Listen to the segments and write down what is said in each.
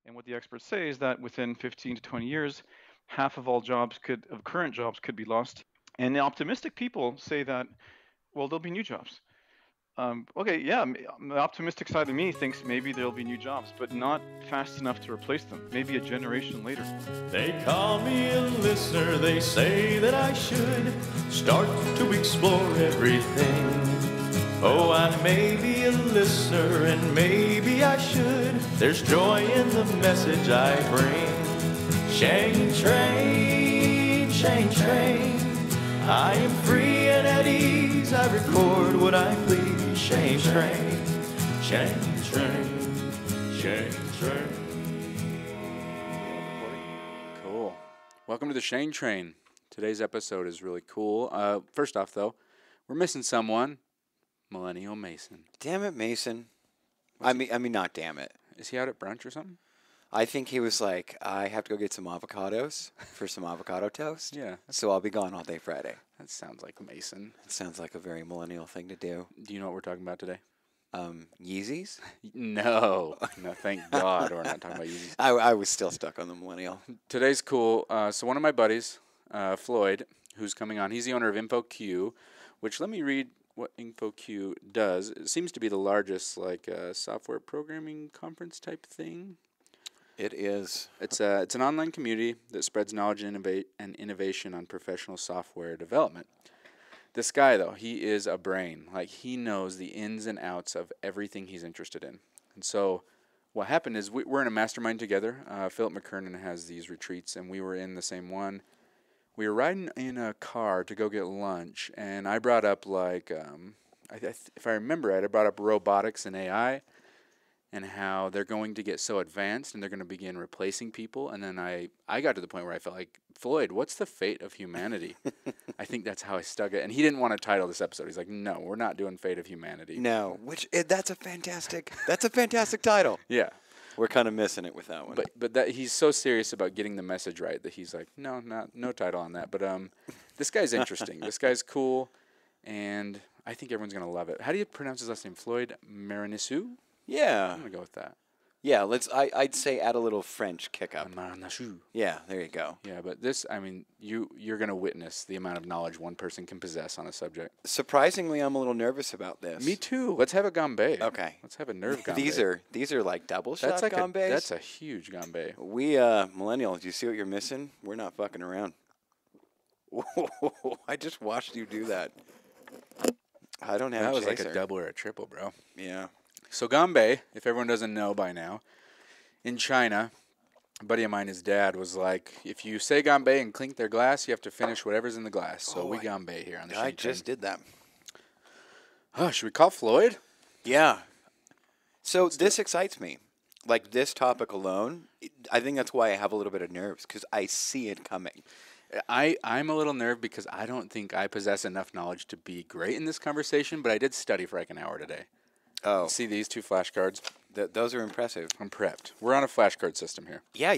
And what the experts say is that within 15 to 20 years, half of all current jobs could be lost. And the optimistic people say that, well, there'll be new jobs. Okay, yeah, the optimistic side of me thinks maybe there'll be new jobs, but not fast enough to replace them. Maybe a generation later. They call me a listener, they say that I should start to explore everything. Oh, I may be a listener and maybe I should. There's joy in the message I bring. Shane Train, Shane Train. I am free and at ease, I record what I please. Shane Train, Shane Train, Shane Train. Cool. Welcome to the Shane Train. Today's episode is really cool. First off, though, we're missing someone. Millennial Mason. Damn it, Mason. I mean, not damn it. Is he out at brunch or something? I think he was like, I have to go get some avocados for some avocado toast. Yeah. So I'll be gone all day Friday. That sounds like Mason. It sounds like a very millennial thing to do. Do you know what we're talking about today? Yeezys? No. No, thank God we're not talking about Yeezys. I was still stuck on the millennial. Today's cool. So one of my buddies, Floyd, who's coming on, he's the owner of InfoQ, which let me read what InfoQ does. It seems to be the largest software programming conference type thing. It is. It's an online community that spreads knowledge and innovation on professional software development. This guy, though, he is a brain. Like, he knows the ins and outs of everything he's interested in. And so what happened is we're in a mastermind together. Philip McKernan has these retreats, and we were in the same one. We were riding in a car to go get lunch, and I brought up, if I remember right, I brought up robotics and AI, and how they're going to get so advanced and they're going to begin replacing people. And then I got to the point where I felt like, Floyd, what's the fate of humanity? I think that's how I stuck it. And he didn't want to title this episode. He's like, no, we're not doing Fate of Humanity. No, that's a fantastic title. Yeah. We're kind of missing it with that one. But that he's so serious about getting the message right that he's like, no title on that. But this guy's interesting. This guy's cool, and I think everyone's going to love it. How do you pronounce his last name? Floyd Marinescu? Yeah. I'm going to go with that. Yeah, I'd say add a little French kick up. Marinescu. Yeah, there you go. Yeah, but this, I mean, you're going to witness the amount of knowledge one person can possess on a subject. Surprisingly, I'm a little nervous about this. Me too. Let's have a gambé. Okay. Let's have a nerve gambé. These are like double shot That's gambés. That's a huge gambé. We millennials, you see what you're missing? We're not fucking around. Whoa, I just watched you do that. I don't have That a was chaser. like a double or a triple, bro. Yeah. So gambé, if everyone doesn't know by now, in China, a buddy of mine, his dad, was like, if you say gambé and clink their glass, you have to finish whatever's in the glass. So we gambé here on the I ShaneTrain. just did that. Oh, should we call Floyd? Yeah. So this excites me. Like this topic alone, I think that's why I have a little bit of nerves because I see it coming. I'm a little nerved because I don't think I possess enough knowledge to be great in this conversation, but I did study for like an hour today. Oh, See these two flashcards? those are impressive. I'm prepped. We're on a flashcard system here. Yeah,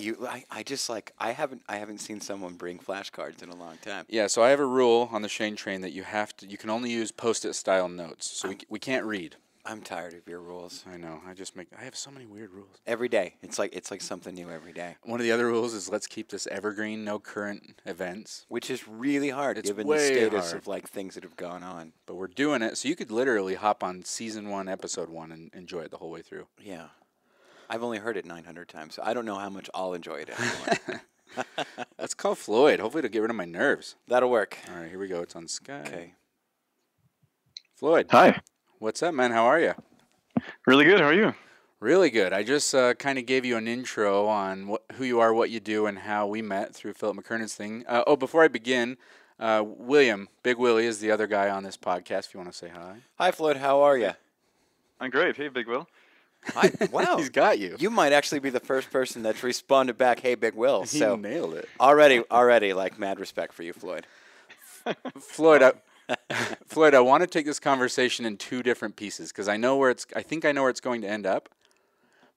I just like I haven't seen someone bring flashcards in a long time. Yeah, so I have a rule on the ShaneTrain that you can only use post-it style notes. So we can't read. I'm tired of your rules. I know. I have so many weird rules. Every day, it's like something new every day, One of the other rules is let's keep this evergreen, no current events. which is really hard It's given the way status hard. of like things that have gone on. But we're doing it, so you could literally hop on season 1, episode 1, and enjoy it the whole way through. Yeah, I've only heard it 900 times, so I don't know how much I'll enjoy it anymore. Let's call Floyd. Hopefully it'll get rid of my nerves. That'll work. All right, here we go. It's on Sky. Okay. Floyd. Hi. What's up, man? How are you? Really good. How are you? Really good. I just kind of gave you an intro on who you are, what you do, and how we met through Philip McKernan's thing. Before I begin, William, Big Willie, is the other guy on this podcast, if you want to say hi. Hi, Floyd. How are you? I'm great. Hey, Big Will. Hi. Wow. He's got you. You might actually be the first person that's responded back, "Hey, Big Will." He So nailed it. already, like mad respect for you, Floyd. Floyd, Floyd, I want to take this conversation in two different pieces because I think I know where it's going to end up.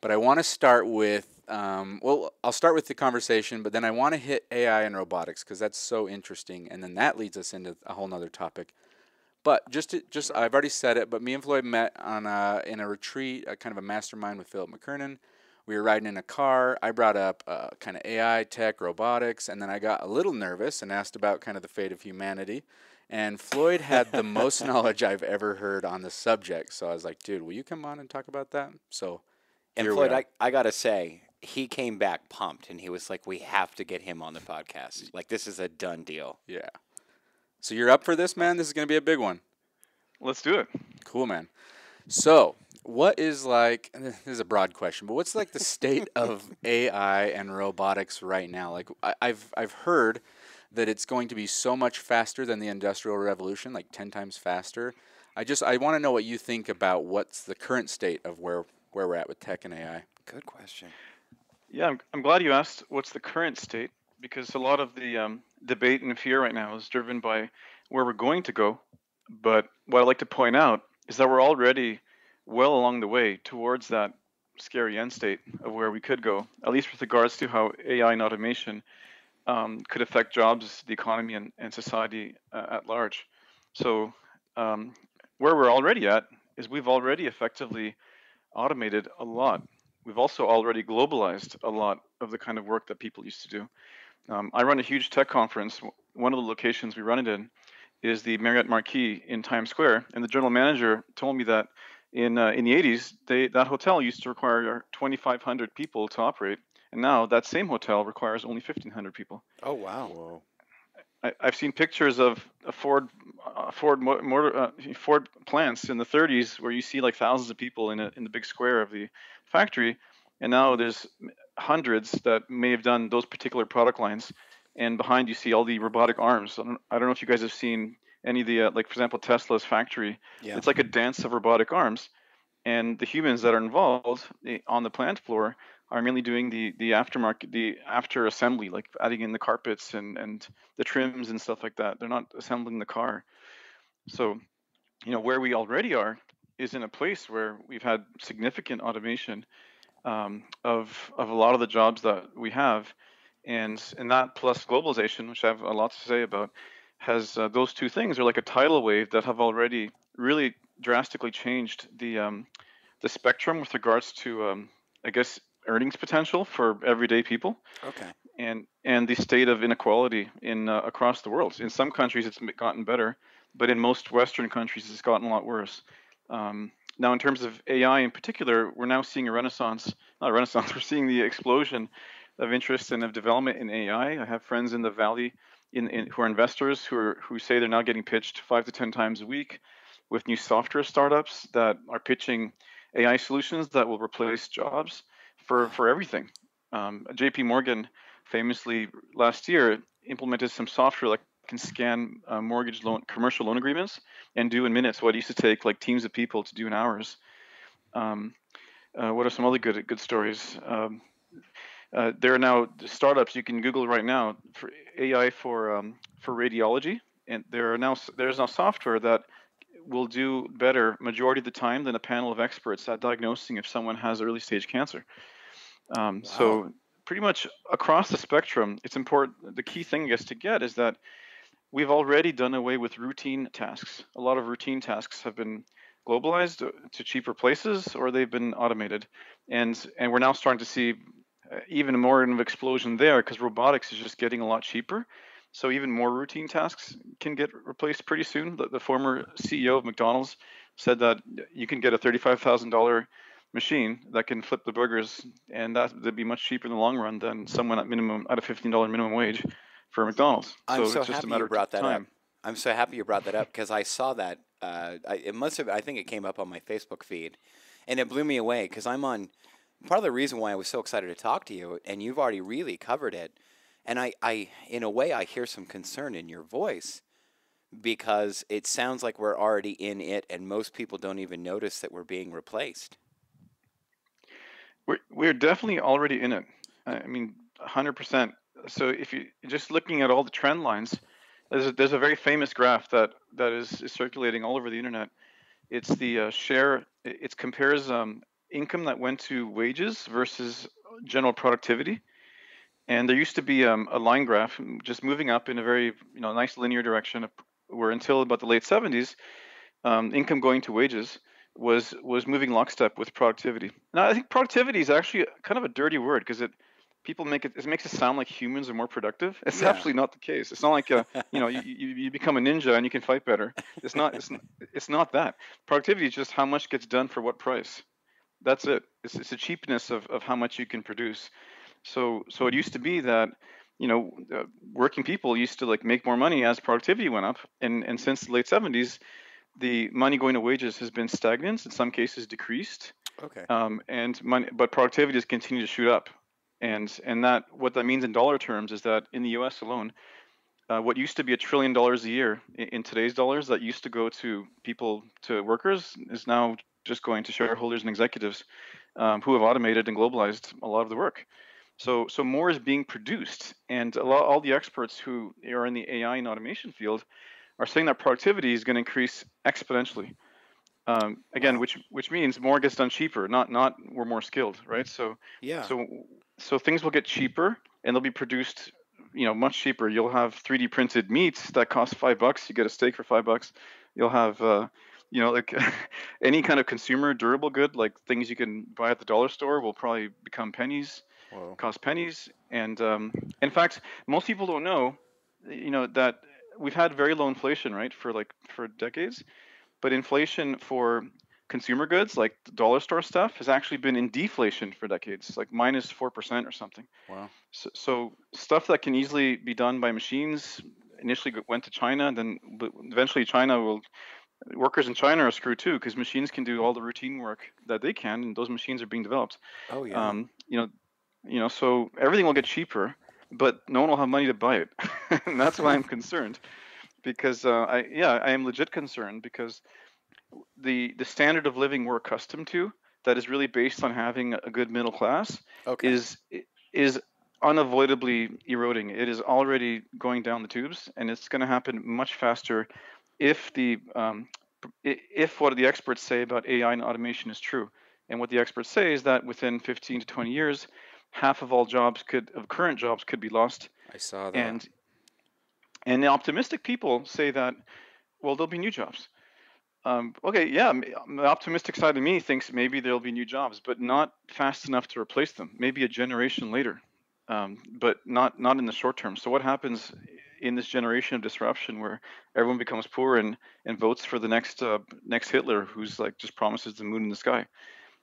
But I want to start with, I'll start with the conversation, but then I want to hit AI and robotics because that's so interesting, and then that leads us into a whole nother topic. But I've already said it, but me and Floyd met on in a retreat, a kind of a mastermind with Philip McKernan. We were riding in a car. I brought up kind of AI, tech, robotics, and then I got a little nervous and asked about kind of the fate of humanity. And Floyd had the most knowledge I've ever heard on the subject. So I was like, dude, will you come on and talk about that? So And here we Floyd, are. I gotta say, he came back pumped, and he was like, "We have to get him on the podcast. Like, this is a done deal." Yeah. So you're up for this, man? This is going to be a big one. Let's do it. Cool, man. So, what is like, and this is a broad question, but what's like the state of AI and robotics right now? Like, I've heard that it's going to be so much faster than the Industrial Revolution, like 10 times faster. I want to know what you think about what's the current state of where we're at with tech and AI. Good question. Yeah, I'm glad you asked what's the current state, because a lot of the debate and fear right now is driven by where we're going to go. But what I'd like to point out is that we're already well along the way towards that scary end state of where we could go, at least with regards to how AI and automation could affect jobs, the economy, and society at large. So, where we're already at is we've already effectively automated a lot. We've also already globalized a lot of the kind of work that people used to do. I run a huge tech conference. One of the locations we run it in is the Marriott Marquis in Times Square, and the general manager told me that in the 80s, that hotel used to require 2,500 people to operate, and now that same hotel requires only 1,500 people. Oh wow. Whoa. I've seen pictures of Ford plants in the 30s where you see like thousands of people in the big square of the factory, and now there's hundreds that may have done those particular product lines, and behind you see all the robotic arms. I don't know if you guys have seen any of the like for example Tesla's factory. Yeah. It's like a dance of robotic arms, and the humans that are involved on the plant floor are merely doing the aftermarket, the after assembly, like adding in the carpets and the trims and stuff like that. They're not assembling the car. So, where we already are is in a place where we've had significant automation of a lot of the jobs that we have, and that plus globalization, which I have a lot to say about, has those two things are like a tidal wave that have already really drastically changed the spectrum with regards to I guess earnings potential for everyday people, Okay. and the state of inequality in across the world. In some countries, it's gotten better, but in most Western countries, it's gotten a lot worse. Now, in terms of AI in particular, we're now seeing a renaissance. Not a renaissance. We're seeing the explosion of interest and of development in AI. I have friends in the Valley who are investors who say they're now getting pitched 5 to 10 times a week with new software startups that are pitching AI solutions that will replace jobs for everything. JP Morgan famously last year implemented some software that can scan mortgage loan, commercial loan agreements and do in minutes what used to take like teams of people to do in hours. What are some other good stories? There are now startups you can Google right now for AI for radiology, and there's now software that will do better majority of the time than a panel of experts at diagnosing if someone has early stage cancer. So pretty much across the spectrum, it's important. The key thing, I guess, to get is that we've already done away with routine tasks. A lot of routine tasks have been globalized to cheaper places, or they've been automated, and we're now starting to see even more of an explosion there because robotics is just getting a lot cheaper. So even more routine tasks can get replaced pretty soon. The former CEO of McDonald's said that you can get a $35,000 machine that can flip the burgers, and that'd be much cheaper in the long run than someone at a $15 minimum wage for McDonald's. I'm So so it's just a happy matter you of brought that up. time. I'm so happy you brought that up because I saw that. It must have. I think it came up on my Facebook feed, and it blew me away because I'm on. Part of the reason why I was so excited to talk to you, and you've already really covered it, and I in a way, I hear some concern in your voice because it sounds like we're already in it, and most people don't even notice that we're being replaced. We're definitely already in it. I mean, 100%. So if you just looking at all the trend lines, there's a very famous graph that is circulating all over the internet. It's the share. It compares income that went to wages versus general productivity. And there used to be a line graph just moving up in a very nice linear direction, where until about the late 70s, income going to wages was moving lockstep with productivity. Now, I think productivity is actually kind of a dirty word because people it makes it sound like humans are more productive. It's Yeah. absolutely not the case. It's not like you become a ninja and you can fight better. It's not that. Productivity is just how much gets done for what price. That's it. It's the cheapness of how much you can produce. So it used to be that working people used to like make more money as productivity went up, and since the late 70s, the money going to wages has been stagnant, in some cases decreased, Okay. and money, but productivity has continued to shoot up. And that what that means in dollar terms is that in the U.S. alone, what used to be $1 trillion a year in today's dollars that used to go to people, to workers, is now just going to shareholders and executives who have automated and globalized a lot of the work. So more is being produced, and all the experts who are in the AI and automation field are saying that productivity is going to increase exponentially. Again, Wow. which means more gets done cheaper, not we're more skilled, right? Yeah. So so things will get cheaper and they'll be produced, much cheaper. You'll have 3D printed meats that cost $5. You get a steak for $5. You'll have like any kind of consumer durable good, like things you can buy at the dollar store, will probably become pennies, Whoa. cost pennies. And in fact, most people don't know, that we've had very low inflation, right, for decades, but inflation for consumer goods like the dollar store stuff has actually been in deflation for decades, like -4% or something. Wow. So stuff that can easily be done by machines initially went to China, but eventually workers in China are screwed too because machines can do all the routine work that they can, and those machines are being developed. Oh yeah. Um, you know, so everything will get cheaper, but no one will have money to buy it, and that's why I'm concerned. Because I am legit concerned because the standard of living we're accustomed to, that is really based on having a good middle class, Okay. is unavoidably eroding. It is already going down the tubes, and it's going to happen much faster if if what the experts say about AI and automation is true. And what the experts say is that within 15 to 20 years, half of all current jobs could be lost. I saw that. And the optimistic people say that, well, there'll be new jobs. Okay, yeah, the optimistic side of me thinks maybe there'll be new jobs, but not fast enough to replace them. Maybe a generation later, but not in the short term. So what happens in this generation of disruption, where everyone becomes poor and votes for the next Hitler, who's like just promises the moon in the sky?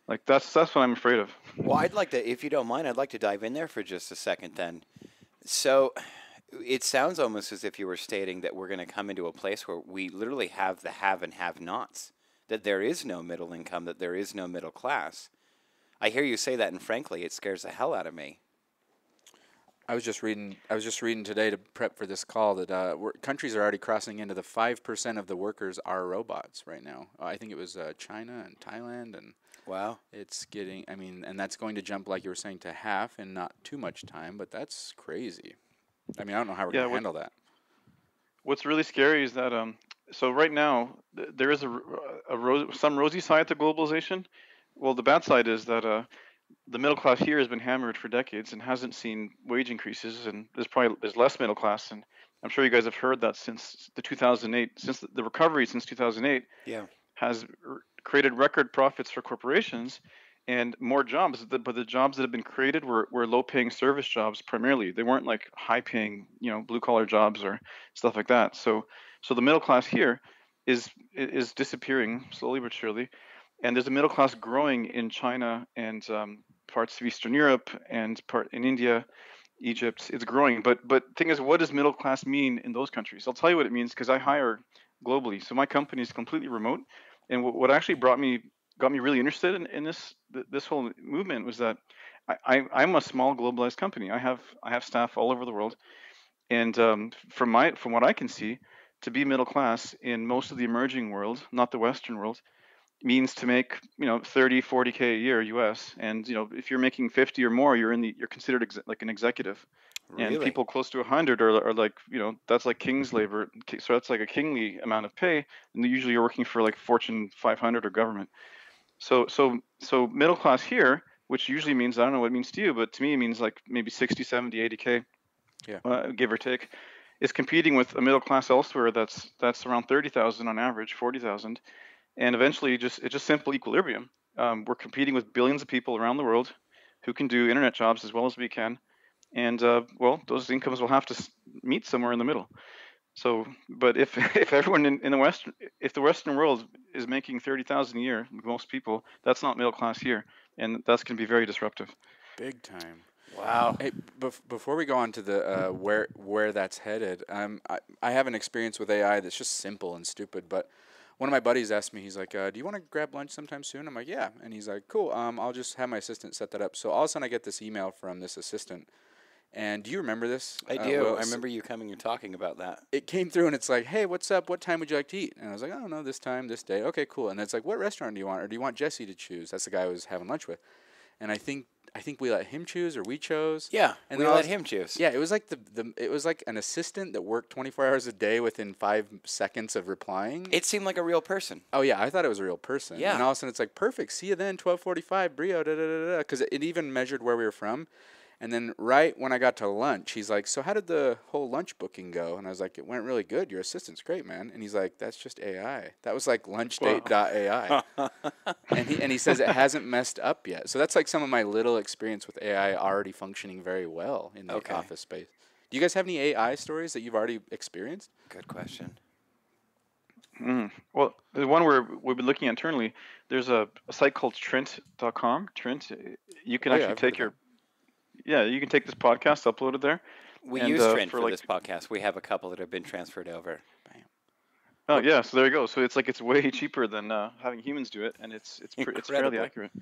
Like that's what I'm afraid of. Well, I'd like to, if you don't mind, I'd like to dive in there for just a second then. So it sounds almost as if you were stating that we're going to come into a place where we literally have the have and have nots, that there is no middle income, that there is no middle class. I hear you say that, and frankly, it scares the hell out of me. I was just reading today to prep for this call that countries are already crossing into the 5% of the workers are robots right now. I think it was China and Thailand, and Wow. it's getting. I mean, and that's going to jump, like you were saying, to half in not too much time. But that's crazy. I mean, I don't know how we're Yeah, going to handle that. what's really scary is that so right now there is some rosy side to globalization. Well, the bad side is that the middle class here has been hammered for decades and hasn't seen wage increases, and there's less middle class. And I'm sure you guys have heard that since the 2008, since the recovery since 2008 Yeah. has created record profits for corporations and more jobs. But the jobs that have been created were low-paying service jobs primarily. They weren't like high-paying, blue-collar jobs or stuff like that. So the middle class here is disappearing slowly but surely, and there's a middle class growing in China and parts of Eastern Europe and part in India, Egypt. It's growing, but thing is, what does middle class mean in those countries? I'll tell you what it means because I hire globally. So my company is completely remote, and what actually got me really interested in this whole movement was that I'm a small globalized company. I have staff all over the world, and from what I can see, to be middle class in most of the emerging world, not the Western world, means to make 30 40K a year US, and if you're making 50 or more, you're considered like an executive, and Really? people close to 100 are like, that's like king's labor, so that's like a kingly amount of pay, and usually you're working for like Fortune 500 or government. So middle class here, which usually means, I don't know what it means to you, but to me it means like maybe 60 70 80K, Yeah. give or take, is competing with a middle class elsewhere that's around 30,000 on average, 40,000. and eventually it's just simple equilibrium. We're competing with billions of people around the world who can do internet jobs as well as we can, and well, those incomes will have to meet somewhere in the middle. So, but if if everyone in the Western, if the Western world is making 30,000 a year, most people, that's not middle class here, and that's going to be very disruptive. Big time. Wow. Hey, before we go on to the where that's headed, I have an experience with AI that's just simple and stupid. But one of my buddies asked me, he's like, "Do you want to grab lunch sometime soon?" I'm like, "Yeah," and he's like, "Cool. I'll just have my assistant set that up." So all of a sudden, I get this email from this assistant, and do you remember this? I do. Will? I remember you coming and talking about that. It came through, and it's like, "Hey, what's up? What time would you like to eat?" And I was like, "I don't know, this time, this day." Okay, cool. And it's like, "What restaurant do you want, or do you want Jesse to choose?" That's the guy I was having lunch with, and I think we let him choose, or we chose. Yeah, And we then let him choose. Yeah, it was like it was like an assistant that worked 24 hours a day within 5 seconds of replying. It seemed like a real person. Oh yeah, I thought it was a real person. Yeah. And all of a sudden it's like, perfect. See you then, 12:45, Brio, da da da da. Because it even measured where we were from. And then right when I got to lunch, he's like, "So how did the whole lunch booking go?" And I was like, "It went really good. Your assistant's great, man." And he's like, "That's just AI. That was like lunchdate.ai." and he says it hasn't messed up yet. So that's like some of my little experience with AI already functioning very well in the Okay. office space. Do you guys have any AI stories that you've already experienced? Good question. Well, the one we've been looking at internally, there's a site called Trent.com. Trent, you can Oh, yeah, actually I've heard take of you can take this podcast, upload it there. We And, use Trent for for like- this podcast. We have a couple that have been transferred over. Oh yeah, so there you go. So it's way cheaper than having humans do it, and it's fairly Incredible. accurate.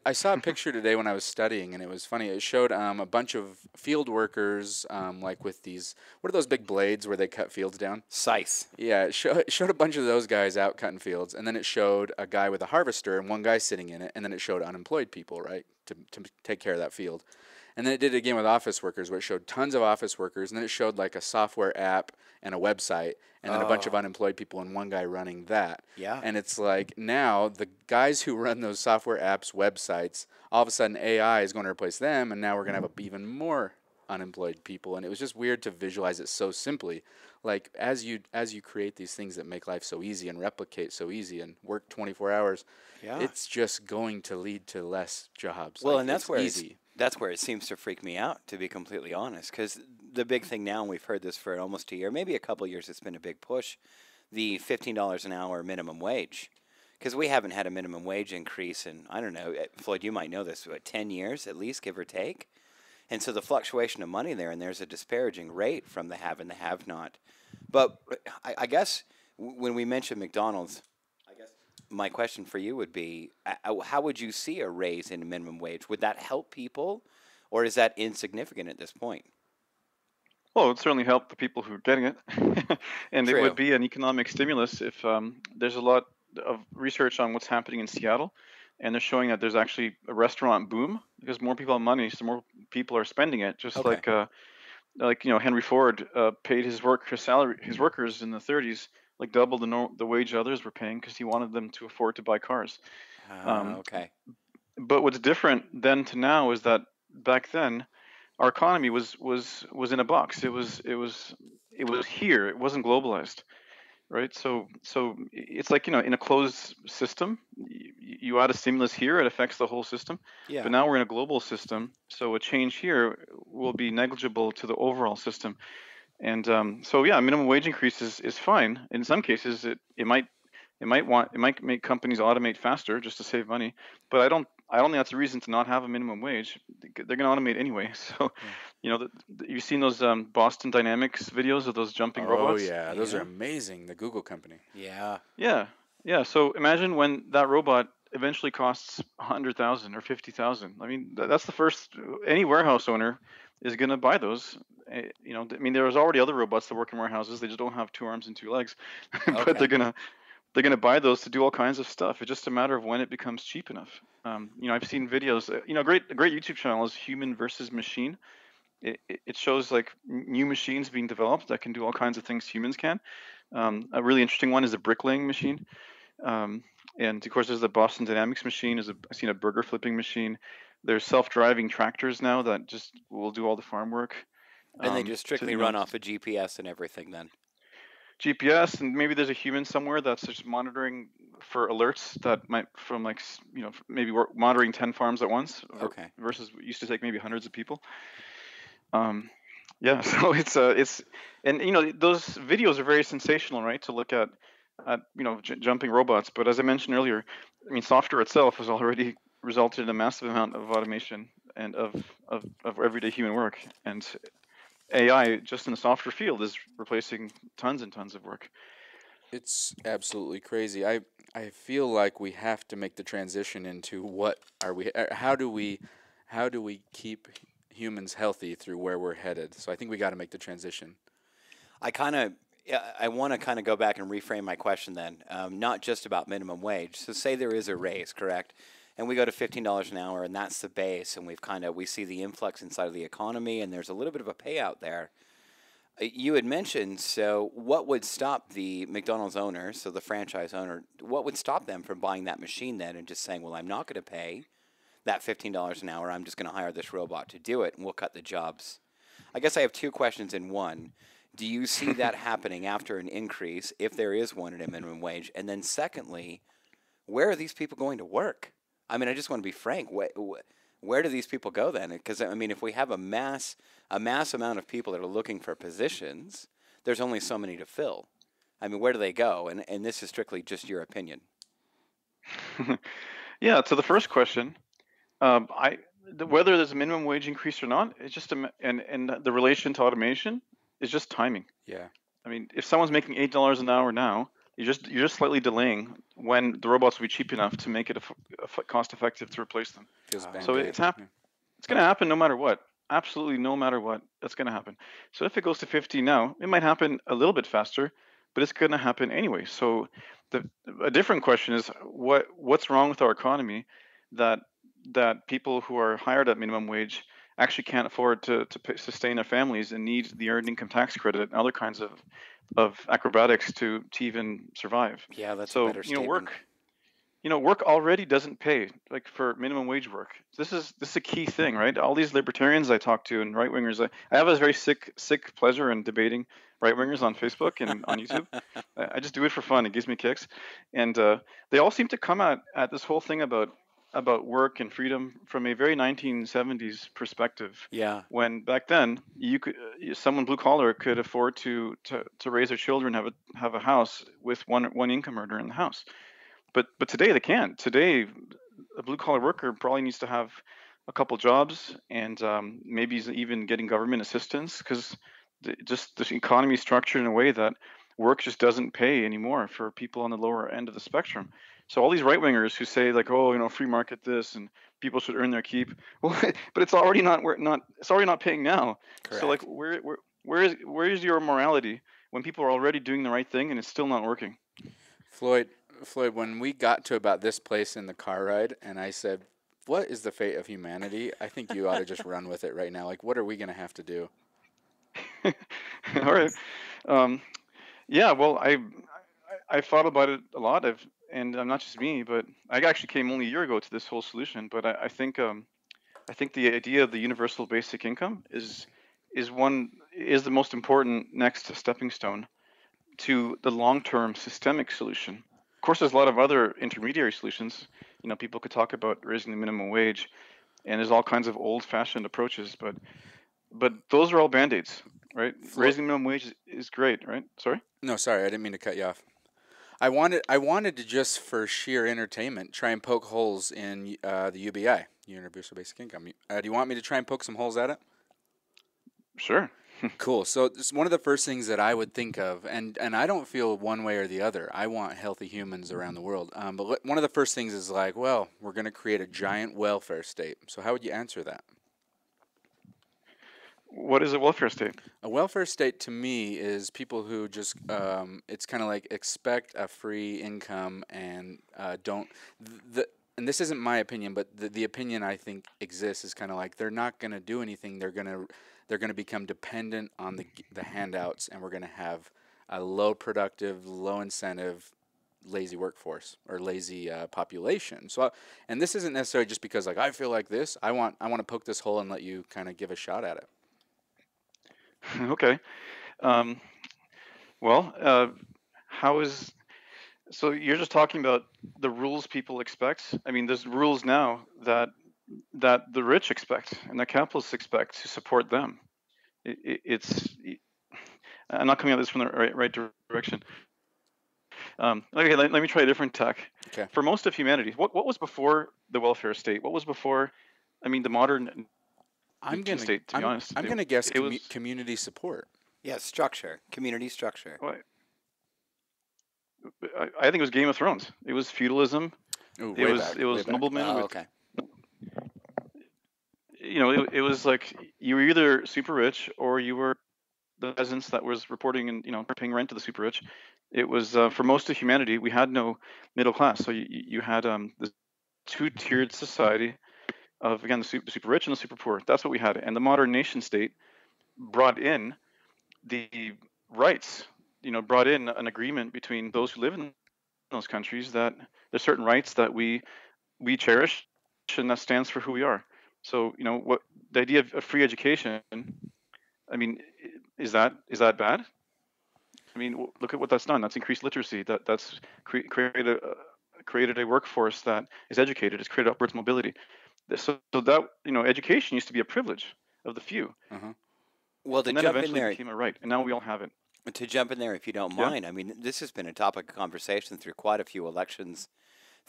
I saw a picture today when I was studying, and it was funny. It showed a bunch of field workers, like with these, what are those big blades where they cut fields down? Scythe. Yeah, it showed a bunch of those guys out cutting fields, and then it showed a guy with a harvester and one guy sitting in it, and then it showed unemployed people, right, to take care of that field. And then it did it again with office workers, where it showed tons of office workers, and then it showed like a software app and a website, and then a bunch of unemployed people and one guy running that. Yeah. And it's like now the guys who run those software apps, websites, all of a sudden AI is going to replace them, and now we're going to have even more unemployed people. And it was just weird to visualize it so simply. Like as you create these things that make life so easy and replicate so easy and work 24 hours, Yeah. it's just going to lead to less jobs. Well, Like, and that's it's where easy. that's where it seems to freak me out, to be completely honest. Because the big thing now, and we've heard this for almost a year, maybe a couple of years, it's been a big push, the $15 an hour minimum wage. Because we haven't had a minimum wage increase in, I don't know, Floyd, you might know this, 10 years at least, give or take. And so the fluctuation of money there, and there's a disparaging rate from the have and the have not. But I guess when we mention McDonald's, my question for you would be, how would you see a raise in minimum wage? Would that help people, or is that insignificant at this point? Well, it would certainly help the people who are getting it, and True. it would be an economic stimulus if there's a lot of research on what's happening in Seattle, and they're showing that there's actually a restaurant boom because more people have money, so more people are spending it. Just Okay. like Henry Ford paid his workers in the 30s like double the wage others were paying because he wanted them to afford to buy cars. Okay. But what's different then to now is that back then our economy was in a box. It was here. It wasn't globalized, right? So it's like in a closed system, you add a stimulus here, it affects the whole system. Yeah. But now we're in a global system, so a change here will be negligible to the overall system. And so yeah, minimum wage increase is fine. In some cases, it might make companies automate faster just to save money. But I don't think that's a reason to not have a minimum wage. They're going to automate anyway. So you've seen those Boston Dynamics videos of those jumping robots. Oh yeah, those are amazing. The Google company. Yeah. Yeah. So imagine when that robot eventually costs 100,000 or 50,000. I mean, that's the first any warehouse owner is going to buy those. I mean, there's already other robots that work in warehouses. They just don't have 2 arms and 2 legs, but Okay. they're gonna buy those to do all kinds of stuff. It's just a matter of when it becomes cheap enough. I've seen videos. A great YouTube channel is Human versus Machine. It shows like new machines being developed that can do all kinds of things humans can. A really interesting one is a bricklaying machine. And of course, there's the Boston Dynamics machine. I've seen a burger flipping machine. There's self-driving tractors now that just will do all the farm work. And they just strictly run know, off of GPS and everything then. GPS, and maybe there's a human somewhere that's just monitoring for alerts that might from like maybe we're monitoring 10 farms at once Okay. versus what used to take maybe hundreds of people. Yeah, so it's and those videos are very sensational, right? To look at jumping robots, but as I mentioned earlier, I mean software itself has already resulted in a massive amount of automation and of everyday human work, and AI just in the software field is replacing tons and tons of work. It's absolutely crazy. I feel like we have to make the transition into what are we how do we keep humans healthy through where we're headed. So I think we got to make the transition. I kind of, I want to kind of go back and reframe my question then, not just about minimum wage. So say there is a raise, correct? And we go to $15 an hour, and that's the base, and we see the influx inside of the economy, and there's a little bit of a payout there. You had mentioned, so what would stop the McDonald's owner, so the franchise owner, what would stop them from buying that machine then and just saying, well, I'm not going to pay that $15 an hour. I'm just going to hire this robot to do it, and we'll cut the jobs. I guess I have two questions in one. Do you see that happening after an increase, if there is one at a minimum wage? And then secondly, where are these people going to work? I mean, I just want to be frank. Where do these people go then? Because, I mean, if we have a mass amount of people that are looking for positions, there's only so many to fill. I mean, where do they go? And this is strictly just your opinion. Yeah. So the first question, whether there's a minimum wage increase or not, it's just and the relation to automation is just timing. Yeah. I mean, if someone's making $8 an hour now, you're just slightly delaying when the robots will be cheap enough to make it cost effective to replace them. Feels So Band-Aid. it's going to happen no matter what. Absolutely no matter what, that's going to happen. So if it goes to 50 now, it might happen a little bit faster, but it's going to happen anyway. So a different question is what's wrong with our economy that people who are hired at minimum wage actually can't afford to sustain their families and need the earned income tax credit and other kinds of acrobatics to even survive. Yeah, that's so a better statement. work already doesn't pay, like for minimum wage work. This is a key thing, right? All these libertarians I talk to and right wingers, I have a very sick pleasure in debating right wingers on Facebook and on YouTube. I just do it for fun. It gives me kicks, and they all seem to come at this whole thing about work and freedom from a very 1970s perspective. Yeah. When back then someone blue collar could afford to raise their children, have a house with one income earner in the house. But today they can't. Today, a blue collar worker probably needs to have a couple jobs and maybe even getting government assistance because just the economy is structured in a way that work just doesn't pay anymore for people on the lower end of the spectrum. So all these right wingers who say like, oh, free market this and people should earn their keep. Well, but it's already it's already not paying now. Correct. So like, where is your morality when people are already doing the right thing and it's still not working? Floyd, when we got to about this place in the car ride, and I said, "What is the fate of humanity?" I think you ought to just run with it right now. Like, what are we gonna have to do? All right. Yeah. Well, I thought about it a lot. And not just me, but I actually came only a year ago to this whole solution. But I think the idea of the universal basic income is the most important next stepping stone to the long-term systemic solution. Of course, there's a lot of other intermediary solutions. People could talk about raising the minimum wage, and there's all kinds of old-fashioned approaches, but those are all band-aids, right? Raising minimum wage is great, right? Sorry? No, sorry, I didn't mean to cut you off. I wanted to just for sheer entertainment try and poke holes in the UBI, Universal Basic Income. Do you want me to try and poke some holes at it? Sure. Cool. So it's one of the first things that I would think of, and I don't feel one way or the other. I want healthy humans around the world. But one of the first things is like, well, we're going to create a giant welfare state. So how would you answer that? What is a welfare state? A welfare state to me is people who just, it's kind of like expect a free income and don't, and this isn't my opinion, but the opinion I think exists is kind of like they're not going to do anything. They're going to become dependent on the handouts, and we're going to have a low productive, low incentive, lazy workforce or lazy population. So, and this isn't necessarily just because like I feel like this. I want to poke this hole and let you kind of give a shot at it. Okay. Well, how is so you're just talking about the rules people expect? I mean, there's rules now that the rich expect and the capitalists expect to support them. It's I'm not coming at this from the right direction. Okay, let me try a different tack. Okay. For most of humanity, what was before the welfare state? What was before? I mean, the modern I'm nation gonna state. To be honest, I'm gonna guess it was. community support. Yeah, structure, community structure. Well, I think it was Game of Thrones. It was feudalism. Ooh, It way was back, it way was back. noblemen Oh, with okay. it was like you were either super rich or you were the peasants that was reporting and paying rent to the super rich. It was for most of humanity we had no middle class, so you had this two-tiered society of again the super rich and the super poor. That's what we had, and the modern nation state brought in the rights. Brought in an agreement between those who live in those countries that there's certain rights that we cherish, and that stands for who we are. So what the idea of free education. I mean, is that bad? I mean, look at what that's done. That's increased literacy. That's created a workforce that is educated. It's created upwards mobility. So that education used to be a privilege of the few, Uh-huh. Well, and then eventually became a right, and now we all have it. to jump in there, if you don't Yeah. mind, I mean, this has been a topic of conversation through quite a few elections.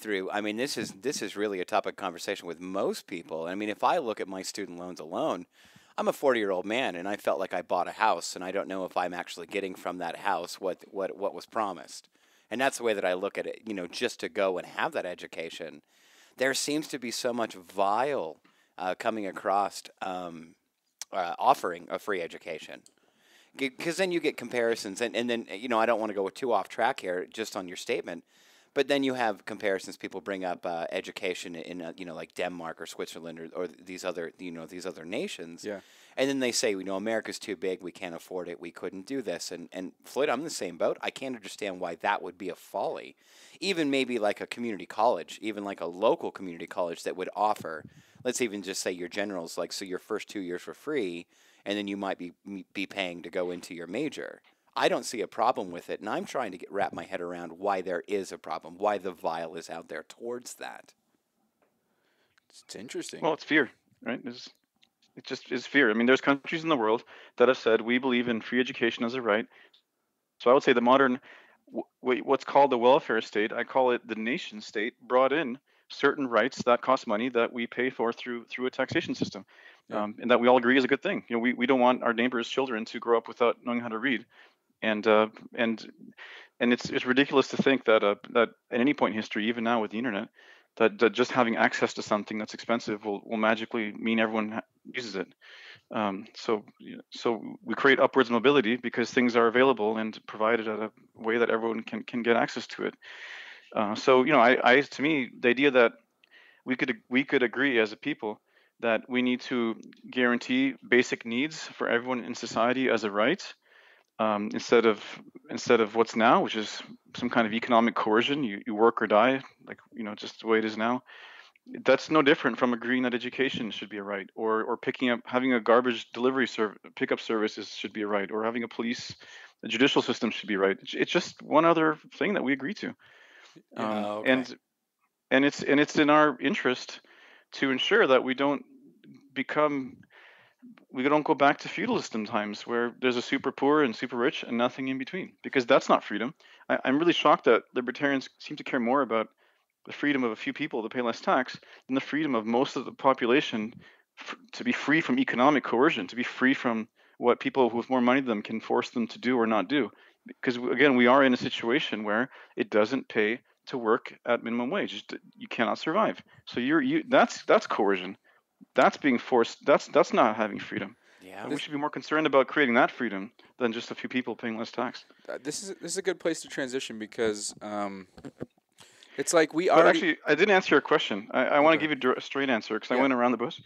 I mean, this is really a topic of conversation with most people. I mean, if I look at my student loans alone, I'm a 40-year-old man, and I felt like I bought a house, and I don't know if I'm actually getting from that house what was promised. And that's the way that I look at it. Just to go and have that education, there seems to be so much vile coming across offering a free education. Because then you get comparisons, and then I don't want to go too off track here, just on your statement, but then you have comparisons. People bring up education in like Denmark or Switzerland or these other nations, Yeah. and then they say America's too big, we can't afford it, we couldn't do this, and Floyd, I'm in the same boat. I can't understand why that would be a folly. Even maybe like a community college, even like a local community college that would offer, let's even just say your generals, like, so your first 2 years for free, and then you might be paying to go into your major. I don't see a problem with it, and I'm trying to wrap my head around why there is a problem, why the vile is out there towards that. It's interesting. Well, it's fear, right? It just is fear. I mean, there's countries in the world that have said we believe in free education as a right. So I would say the modern, what's called the welfare state, I call it the nation state, brought in certain rights that cost money that we pay for through a taxation system, Yeah. and that we all agree is a good thing. We don't want our neighbors' children to grow up without knowing how to read, and it's ridiculous to think that at any point in history, even now with the internet, that just having access to something that's expensive will magically mean everyone uses it. So we create upwards mobility because things are available and provided at a way that everyone can get access to it. So I to me the idea that we could agree as a people that we need to guarantee basic needs for everyone in society as a right, instead of what's now, which is some kind of economic coercion. You work or die, like just the way it is now. That's no different from agreeing that education should be a right, or having a garbage delivery pickup services should be a right, or having a judicial system should be right. It's just one other thing that we agree to, Oh, okay. and it's in our interest to ensure that we don't go back to feudalism times where there's a super poor and super rich and nothing in between, because that's not freedom. I'm really shocked that libertarians seem to care more about the freedom of a few people to pay less tax than the freedom of most of the population to be free from economic coercion, to be free from what people with more money than them can force them to do or not do. Because again, we are in a situation where it doesn't pay to work at minimum wage. You cannot survive. So that's coercion. That's being forced. That's not having freedom. Yeah. And we should be more concerned about creating that freedom than just a few people paying less tax. This is a good place to transition because it's like we But already. actually, I didn't answer your question. I want to Okay. give you a straight answer because I Yeah. went around the bush.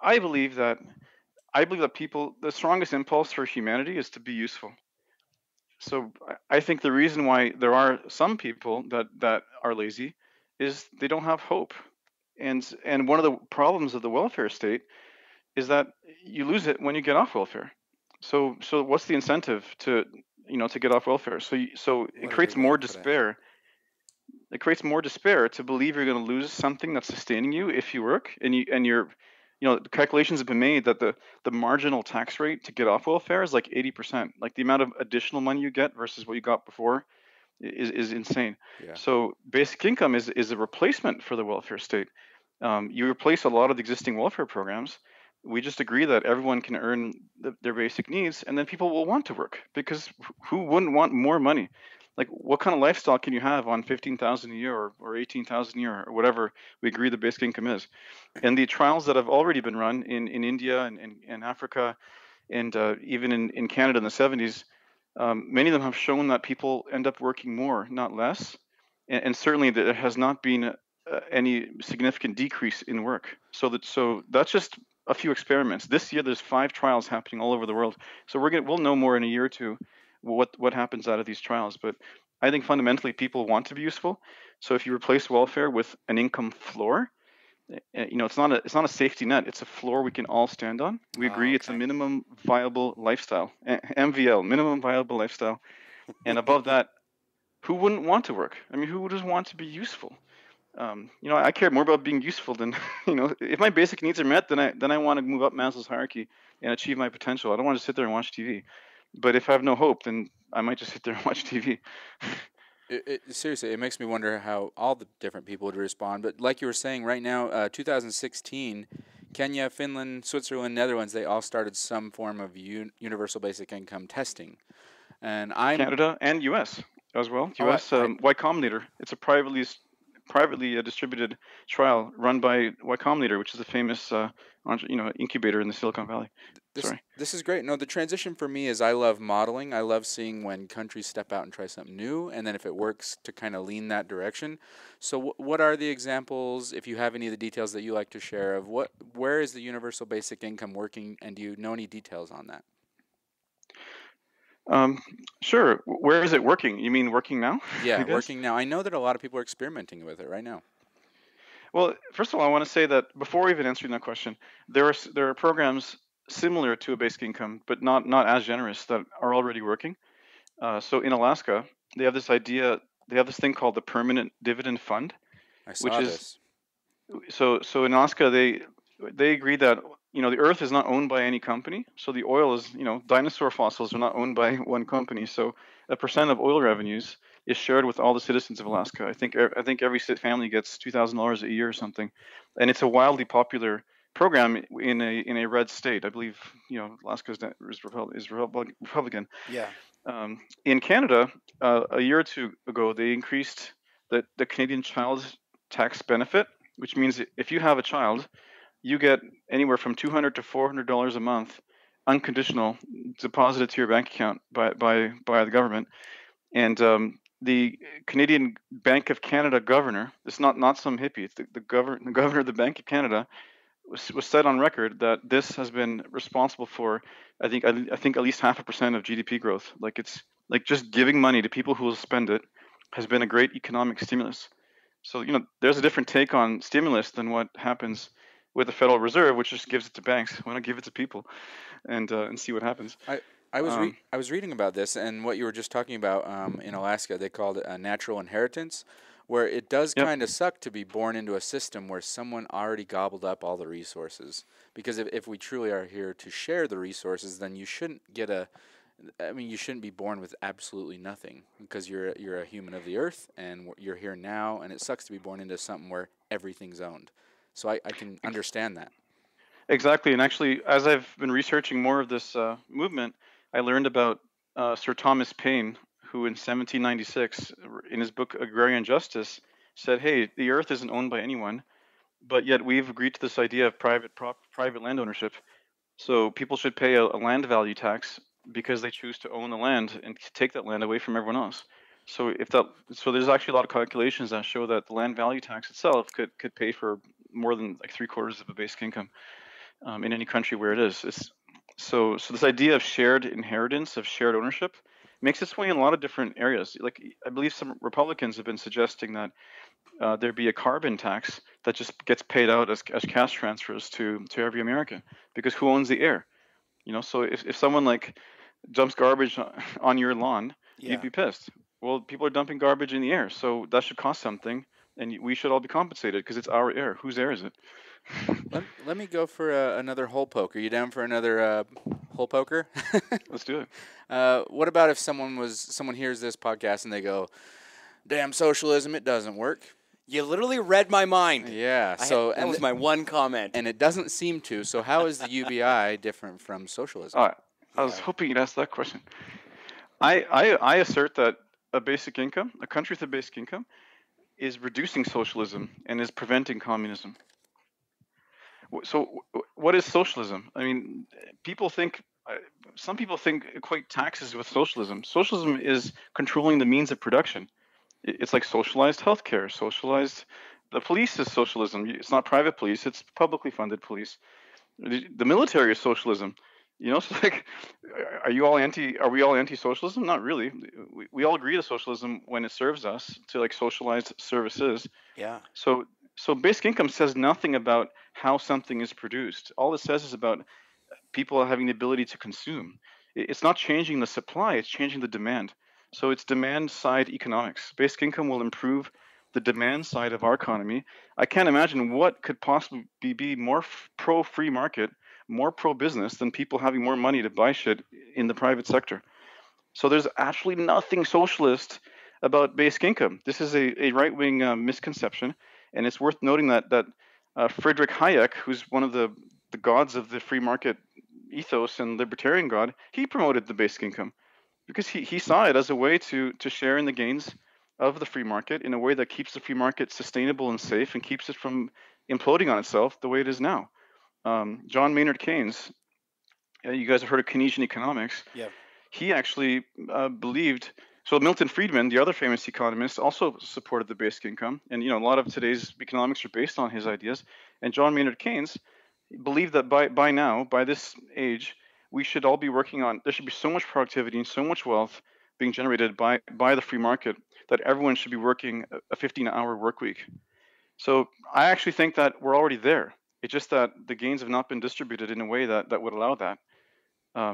I believe that people, the strongest impulse for humanity is to be useful. So I think the reason why there are some people that are lazy is they don't have hope. And one of the problems of the welfare state is that you lose it when you get off welfare. So what's the incentive to get off welfare. So it What a creates good way to more put it. despair. It creates more despair to believe you're going to lose something that's sustaining you if you work, and you're, the calculations have been made that the marginal tax rate to get off welfare is like 80%. Like the amount of additional money you get versus what you got before is insane. Yeah. So basic income is a replacement for the welfare state. You replace a lot of the existing welfare programs. We just agree that everyone can earn their basic needs, and then people will want to work because who wouldn't want more money? Like, what kind of lifestyle can you have on 15,000 a year or 18,000 a year or whatever we agree the basic income is? And the trials that have already been run in India and Africa and even in Canada in the 70s, many of them have shown that people end up working more, not less, and certainly there has not been any significant decrease in work. So that's just a few experiments. This year, there's 5 trials happening all over the world. So we'll know more in a year or two what happens out of these trials. But I think fundamentally people want to be useful. So if you replace welfare with an income floor, it's not a safety net. It's a floor we can all stand on. We agree it's a Okay. minimum viable lifestyle, MVL, minimum viable lifestyle. And above that, who wouldn't want to work? I mean, who would just want to be useful? I care more about being useful than, if my basic needs are met, then I want to move up Maslow's hierarchy and achieve my potential. I don't want to sit there and watch TV. But if I have no hope, then I might just sit there and watch TV. Seriously, it makes me wonder how all the different people would respond. But like you were saying, right now, 2016, Kenya, Finland, Switzerland, Netherlands, they all started some form of universal basic income testing. And Canada and U.S. as well. Oh, U.S. Y Combinator. It's a privately distributed trial run by Y Combinator, which is a famous incubator in the Silicon Valley. Sorry. This is great. No, the transition for me is I love modeling. I love seeing when countries step out and try something new, and then if it works, to kind of lean that direction. So, what are the examples, if you have any of the details that you like to share, of where is the universal basic income working, and do you know any details on that? Sure. Where is it working? You mean working now? Yeah, working now. I know that a lot of people are experimenting with it right now. Well, first of all, I want to say that before even answering that question, there are programs similar to a basic income, but not as generous, that are already working. So in Alaska, they have this idea. They have this thing called the Permanent Dividend Fund, I which saw is this. so in Alaska they agree that the Earth is not owned by any company. So the oil is dinosaur fossils are not owned by one company. So a percent of oil revenues is shared with all the citizens of Alaska. I think every family gets $2,000 a year or something, and it's a wildly popular program in a red state. I believe Alaska is Republican. Yeah. In Canada, a year or two ago, they increased the Canadian child tax benefit, which means if you have a child, you get anywhere from $200 to $400 a month, unconditional, deposited to your bank account by the government. And the Canadian Bank of Canada governor, it's not some hippie, it's the governor of the Bank of Canada, was said on record that this has been responsible for, I think at least 0.5% of GDP growth. Like, it's like just giving money to people who will spend it has been a great economic stimulus. So there's a different take on stimulus than what happens with the Federal Reserve, which just gives it to banks. Why not give it to people and see what happens? I was reading about this, and what you were just talking about in Alaska, they called it a natural inheritance, where it does Yep. kind of suck to be born into a system where someone already gobbled up all the resources. Because if we truly are here to share the resources, then you shouldn't you shouldn't be born with absolutely nothing, because you're a human of the earth, and you're here now, and it sucks to be born into something where everything's owned. So I can understand that. Exactly. And actually, as I've been researching more of this movement, I learned about Sir Thomas Paine, who in 1796, in his book Agrarian Justice, said, "Hey, the earth isn't owned by anyone, but yet we've agreed to this idea of private land ownership. So people should pay a land value tax because they choose to own the land and take that land away from everyone else. So there's actually a lot of calculations that show that the land value tax itself could pay for more than like 3/4 of a basic income in any country where it is. So this idea of shared inheritance, of shared ownership, makes its way in a lot of different areas. Like, I believe some Republicans have been suggesting that there be a carbon tax that just gets paid out as cash transfers to every American, because who owns the air? So if someone like dumps garbage on your lawn, Yeah. you'd be pissed. Well, people are dumping garbage in the air, so that should cost something, and we should all be compensated because it's our air. Whose air is it? Let me go for another hole poke. Are you down for another hole poker? Let's do it. What about if someone hears this podcast and they go, "Damn socialism, it doesn't work." You literally read my mind. Yeah. That was my one comment. and it doesn't seem to. So how is the UBI different from socialism? I was hoping you'd ask that question. I assert that a country with a basic income, is reducing socialism and is preventing communism. So, what is socialism? I mean, people think, some people think equate taxes with socialism. Socialism is controlling the means of production. It's like socialized healthcare, socialized. The police is socialism. It's not private police; it's publicly funded police. The military is socialism. So like, Are we all anti-socialism? Not really. We all agree to socialism when it serves us, to like socialized services. Yeah. So basic income says nothing about how something is produced. All it says is about people having the ability to consume. It's not changing the supply, it's changing the demand. So it's demand side economics. Basic income will improve the demand side of our economy. I can't imagine what could possibly be more pro free market, more pro business than people having more money to buy shit in the private sector. So there's absolutely nothing socialist about basic income. This is a right wing misconception. And it's worth noting that Friedrich Hayek, who's one of the gods of the free market ethos and libertarian god, he promoted the basic income because he saw it as a way to share in the gains of the free market in a way that keeps the free market sustainable and safe and keeps it from imploding on itself the way it is now. John Maynard Keynes, you guys have heard of Keynesian economics. Yeah. He actually believed. So Milton Friedman, the other famous economist, also supported the basic income, and a lot of today's economics are based on his ideas. And John Maynard Keynes believed that by this age, we should all be working on. There should be so much productivity and so much wealth being generated by the free market that everyone should be working a 15-hour work week. So I actually think that we're already there. It's just that the gains have not been distributed in a way that would allow that.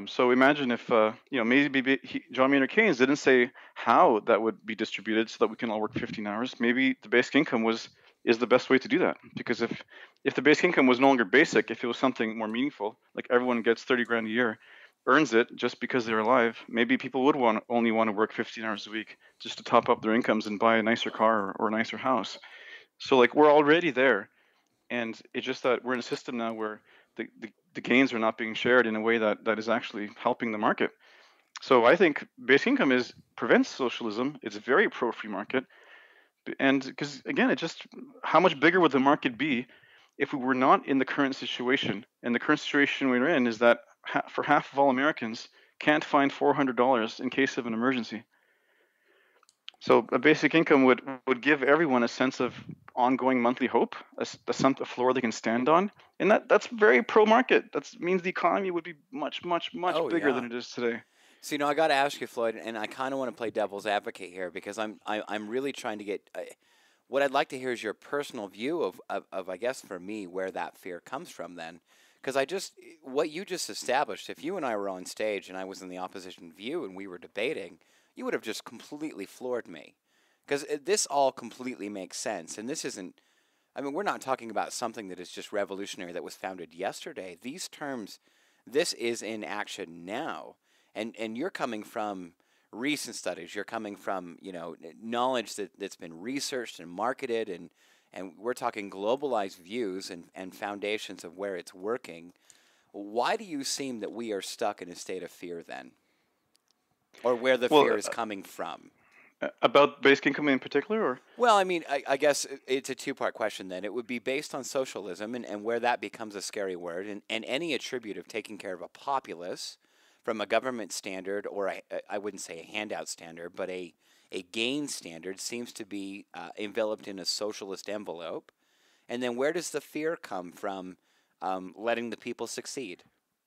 So imagine if maybe John Maynard Keynes didn't say how that would be distributed so that we can all work 15 hours. Maybe the basic income is the best way to do that, because if the basic income was no longer basic, if it was something more meaningful, like everyone gets 30 grand a year, earns it just because they're alive, maybe people would only want to work 15 hours a week just to top up their incomes and buy a nicer car or a nicer house. So like we're already there, and it's just that we're in a system now where the gains are not being shared in a way that is actually helping the market. So I think basic income prevents socialism. It's very pro free market, and because again, how much bigger would the market be if we were not in the current situation? And the current situation we're in is that for half of all Americans can't find $400 in case of an emergency. So a basic income would give everyone a sense of ongoing monthly hope, a floor they can stand on, and that's very pro-market. That means the economy would be much, much, much bigger than it is today. So I got to ask you, Floyd, and I kind of want to play devil's advocate here because I'm really trying to get. What I'd like to hear is your personal view of I guess for me where that fear comes from. Then, because what you just established. If you and I were on stage and I was in the opposition view and we were debating, you would have just completely floored me, because this all completely makes sense. And this isn't, I mean, we're not talking about something that is just revolutionary that was founded yesterday. These terms, this is in action now. And you're coming from recent studies. You're coming from, knowledge that's been researched and marketed, and we're talking globalized views and foundations of where it's working. Why do you seem that we are stuck in a state of fear then? Or where the fear is coming from? About basic income in particular, or? Well, I mean, I guess it's a two-part question then. It would be based on socialism and where that becomes a scary word, and any attribute of taking care of a populace from a government standard, or I wouldn't say a handout standard, but a gain standard seems to be enveloped in a socialist envelope. And then where does the fear come from letting the people succeed,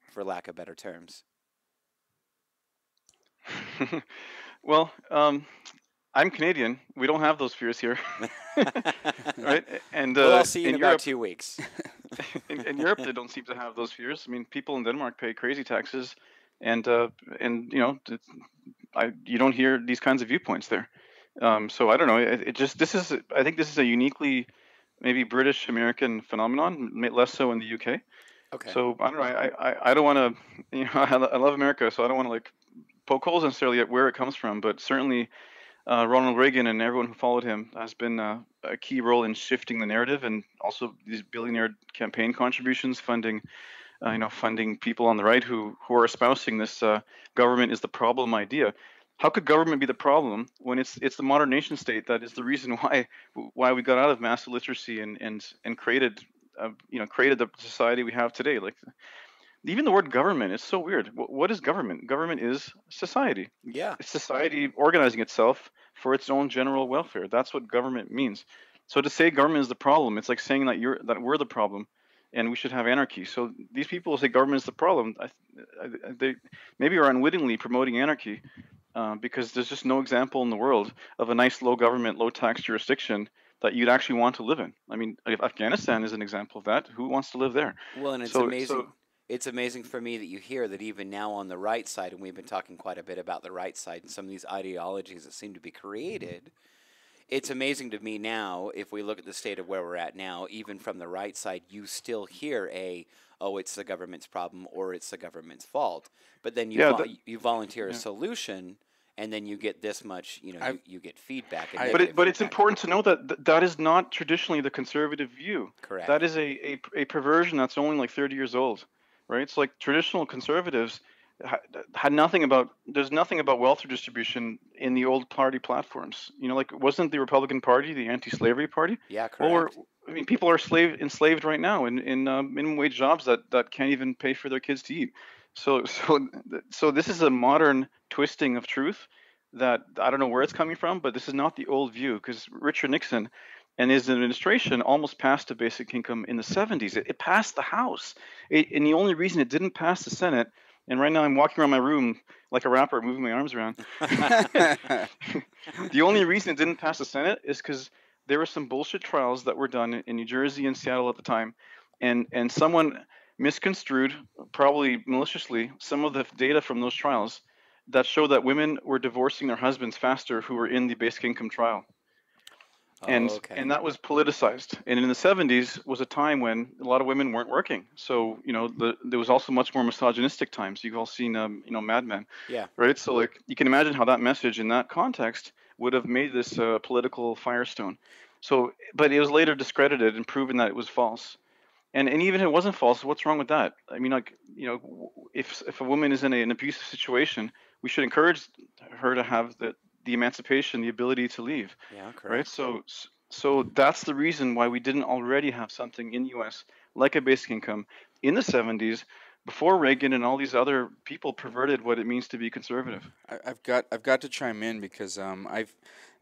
for lack of better terms? Well, I'm Canadian. We don't have those fears here, right? And well, I'll see you in Europe, about 2 weeks. in Europe, they don't seem to have those fears. I mean, people in Denmark pay crazy taxes. and and you don't hear these kinds of viewpoints there. So I don't know. It just this is I think this is a uniquely maybe British American phenomenon, less so in the UK. Okay. So I don't know. I don't want to, I love America, so I don't want to like poke holes necessarily at where it comes from, but certainly Ronald Reagan and everyone who followed him has been a key role in shifting the narrative, and also these billionaire campaign contributions funding, funding people on the right who are espousing this government is the problem idea. How could government be the problem when it's the modern nation state that is the reason why we got out of mass illiteracy and created created the society we have today? Like even the word government is so weird. What is government? Government is society. Yeah. It's society organizing itself for its own general welfare. That's what government means. So to say government is the problem, it's like saying that we're the problem, and we should have anarchy. So these people say government is the problem. They maybe are unwittingly promoting anarchy because there's just no example in the world of a nice low government, low tax jurisdiction that you'd actually want to live in. I mean, if Afghanistan is an example of that. Who wants to live there? Well, and it's amazing. It's amazing for me that you hear that even now on the right side, and we've been talking quite a bit about the right side and some of these ideologies that seem to be created. It's amazing to me now, if we look at the state of where we're at now, even from the right side, you still hear oh, it's the government's problem or it's the government's fault. But then you volunteer a solution, and then you get this much, you get feedback. But it's important to know that that is not traditionally the conservative view. Correct. That is a perversion that's only like 30 years old, right? It's like traditional conservatives had nothing about, there's nothing about wealth redistribution in the old party platforms. Like wasn't the Republican Party the anti-slavery party? Yeah, correct. Well, people are enslaved right now in minimum wage jobs that can't even pay for their kids to eat. So this is a modern twisting of truth that I don't know where it's coming from, but this is not the old view, because Richard Nixon and his administration almost passed a basic income in the 70s. It passed the House, and the only reason it didn't pass the Senate, and right now I'm walking around my room like a rapper, moving my arms around. The only reason it didn't pass the Senate is because there were some bullshit trials that were done in New Jersey and Seattle at the time, and someone misconstrued, probably maliciously, some of the data from those trials that showed that women were divorcing their husbands faster who were in the basic income trial. And that was politicized. And in the 70s was a time when a lot of women weren't working. So, there was also much more misogynistic times. You've all seen, Mad Men. Yeah. Right? So, like, you can imagine how that message in that context would have made this political firestone. So, but it was later discredited and proven that it was false. And even if it wasn't false, what's wrong with that? I mean, like, if a woman is in an abusive situation, we should encourage her to have the emancipation, the ability to leave. Yeah, correct. Right. So that's the reason why we didn't already have something in the U.S. like a basic income in the 70s, before Reagan and all these other people perverted what it means to be conservative. I've got to chime in because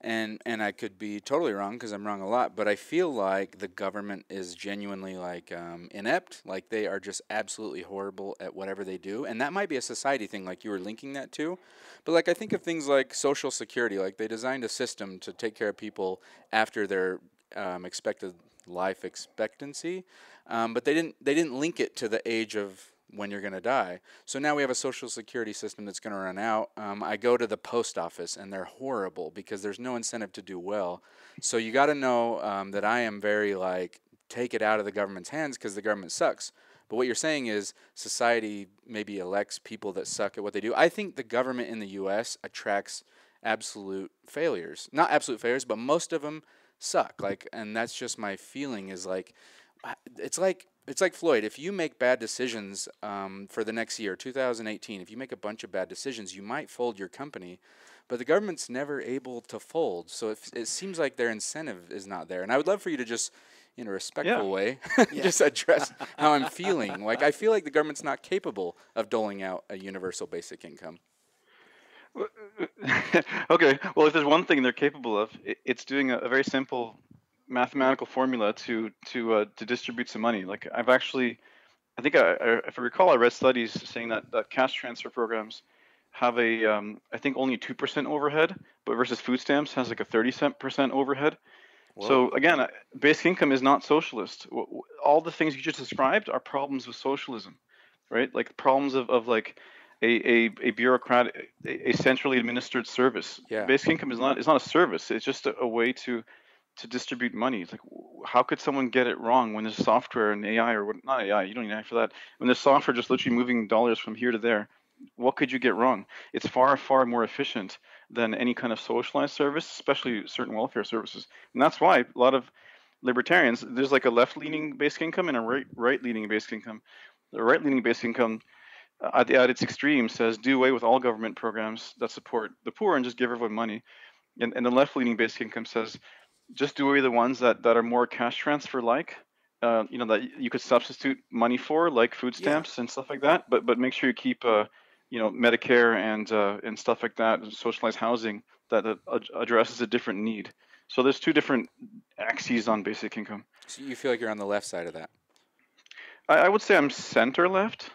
and I could be totally wrong because I'm wrong a lot, but I feel like the government is genuinely like inept, like they are just absolutely horrible at whatever they do, and that might be a society thing, like you were linking that to, but like I think of things like Social Security, like they designed a system to take care of people after their expected life expectancy, but they didn't link it to the age of when you're going to die. So now we have a Social Security system that's going to run out. I go to the post office, and they're horrible because there's no incentive to do well. So you got to know that I am very, like, take it out of the government's hands because the government sucks. But what you're saying is society maybe elects people that suck at what they do. I think the government in the U.S. attracts absolute failures. Not absolute failures, but most of them suck. Like, and that's just my feeling is, like, it's like Floyd. If you make bad decisions for the next year, 2018, if you make a bunch of bad decisions, you might fold your company, but the government's never able to fold. So it seems like their incentive is not there. And I would love for you to just, in a respectful way, just address how I'm feeling. Like, I feel like the government's not capable of doling out a universal basic income. Okay. Well, if there's one thing they're capable of, it's doing a very simple mathematical formula to distribute some money. Like I think if I recall, I read studies saying that cash transfer programs have I think only 2% overhead, but versus food stamps has like a 30% overhead. Whoa. So again, basic income is not socialist. All the things you just described are problems with socialism, right? Like problems of like a bureaucrat, a centrally administered service. Yeah. Basic income is not a service. It's just a way to distribute money. It's like, how could someone get it wrong when there's software and AI, or what? Not AI, you don't need AI for that. When there's software just literally moving dollars from here to there, what could you get wrong? It's far more efficient than any kind of socialized service, especially certain welfare services. And that's why a lot of libertarians, there's like a left-leaning basic income and a right-leaning basic income. The right-leaning basic income at its extreme says do away with all government programs that support the poor and just give everyone money. And the left-leaning basic income says just do away the ones that are more cash transfer like, that you could substitute money for, like food stamps and stuff like that. But make sure you keep Medicare and stuff like that, and socialized housing that addresses a different need. So there's two different axes on basic income. So you feel like you're on the left side of that? I would say I'm center left,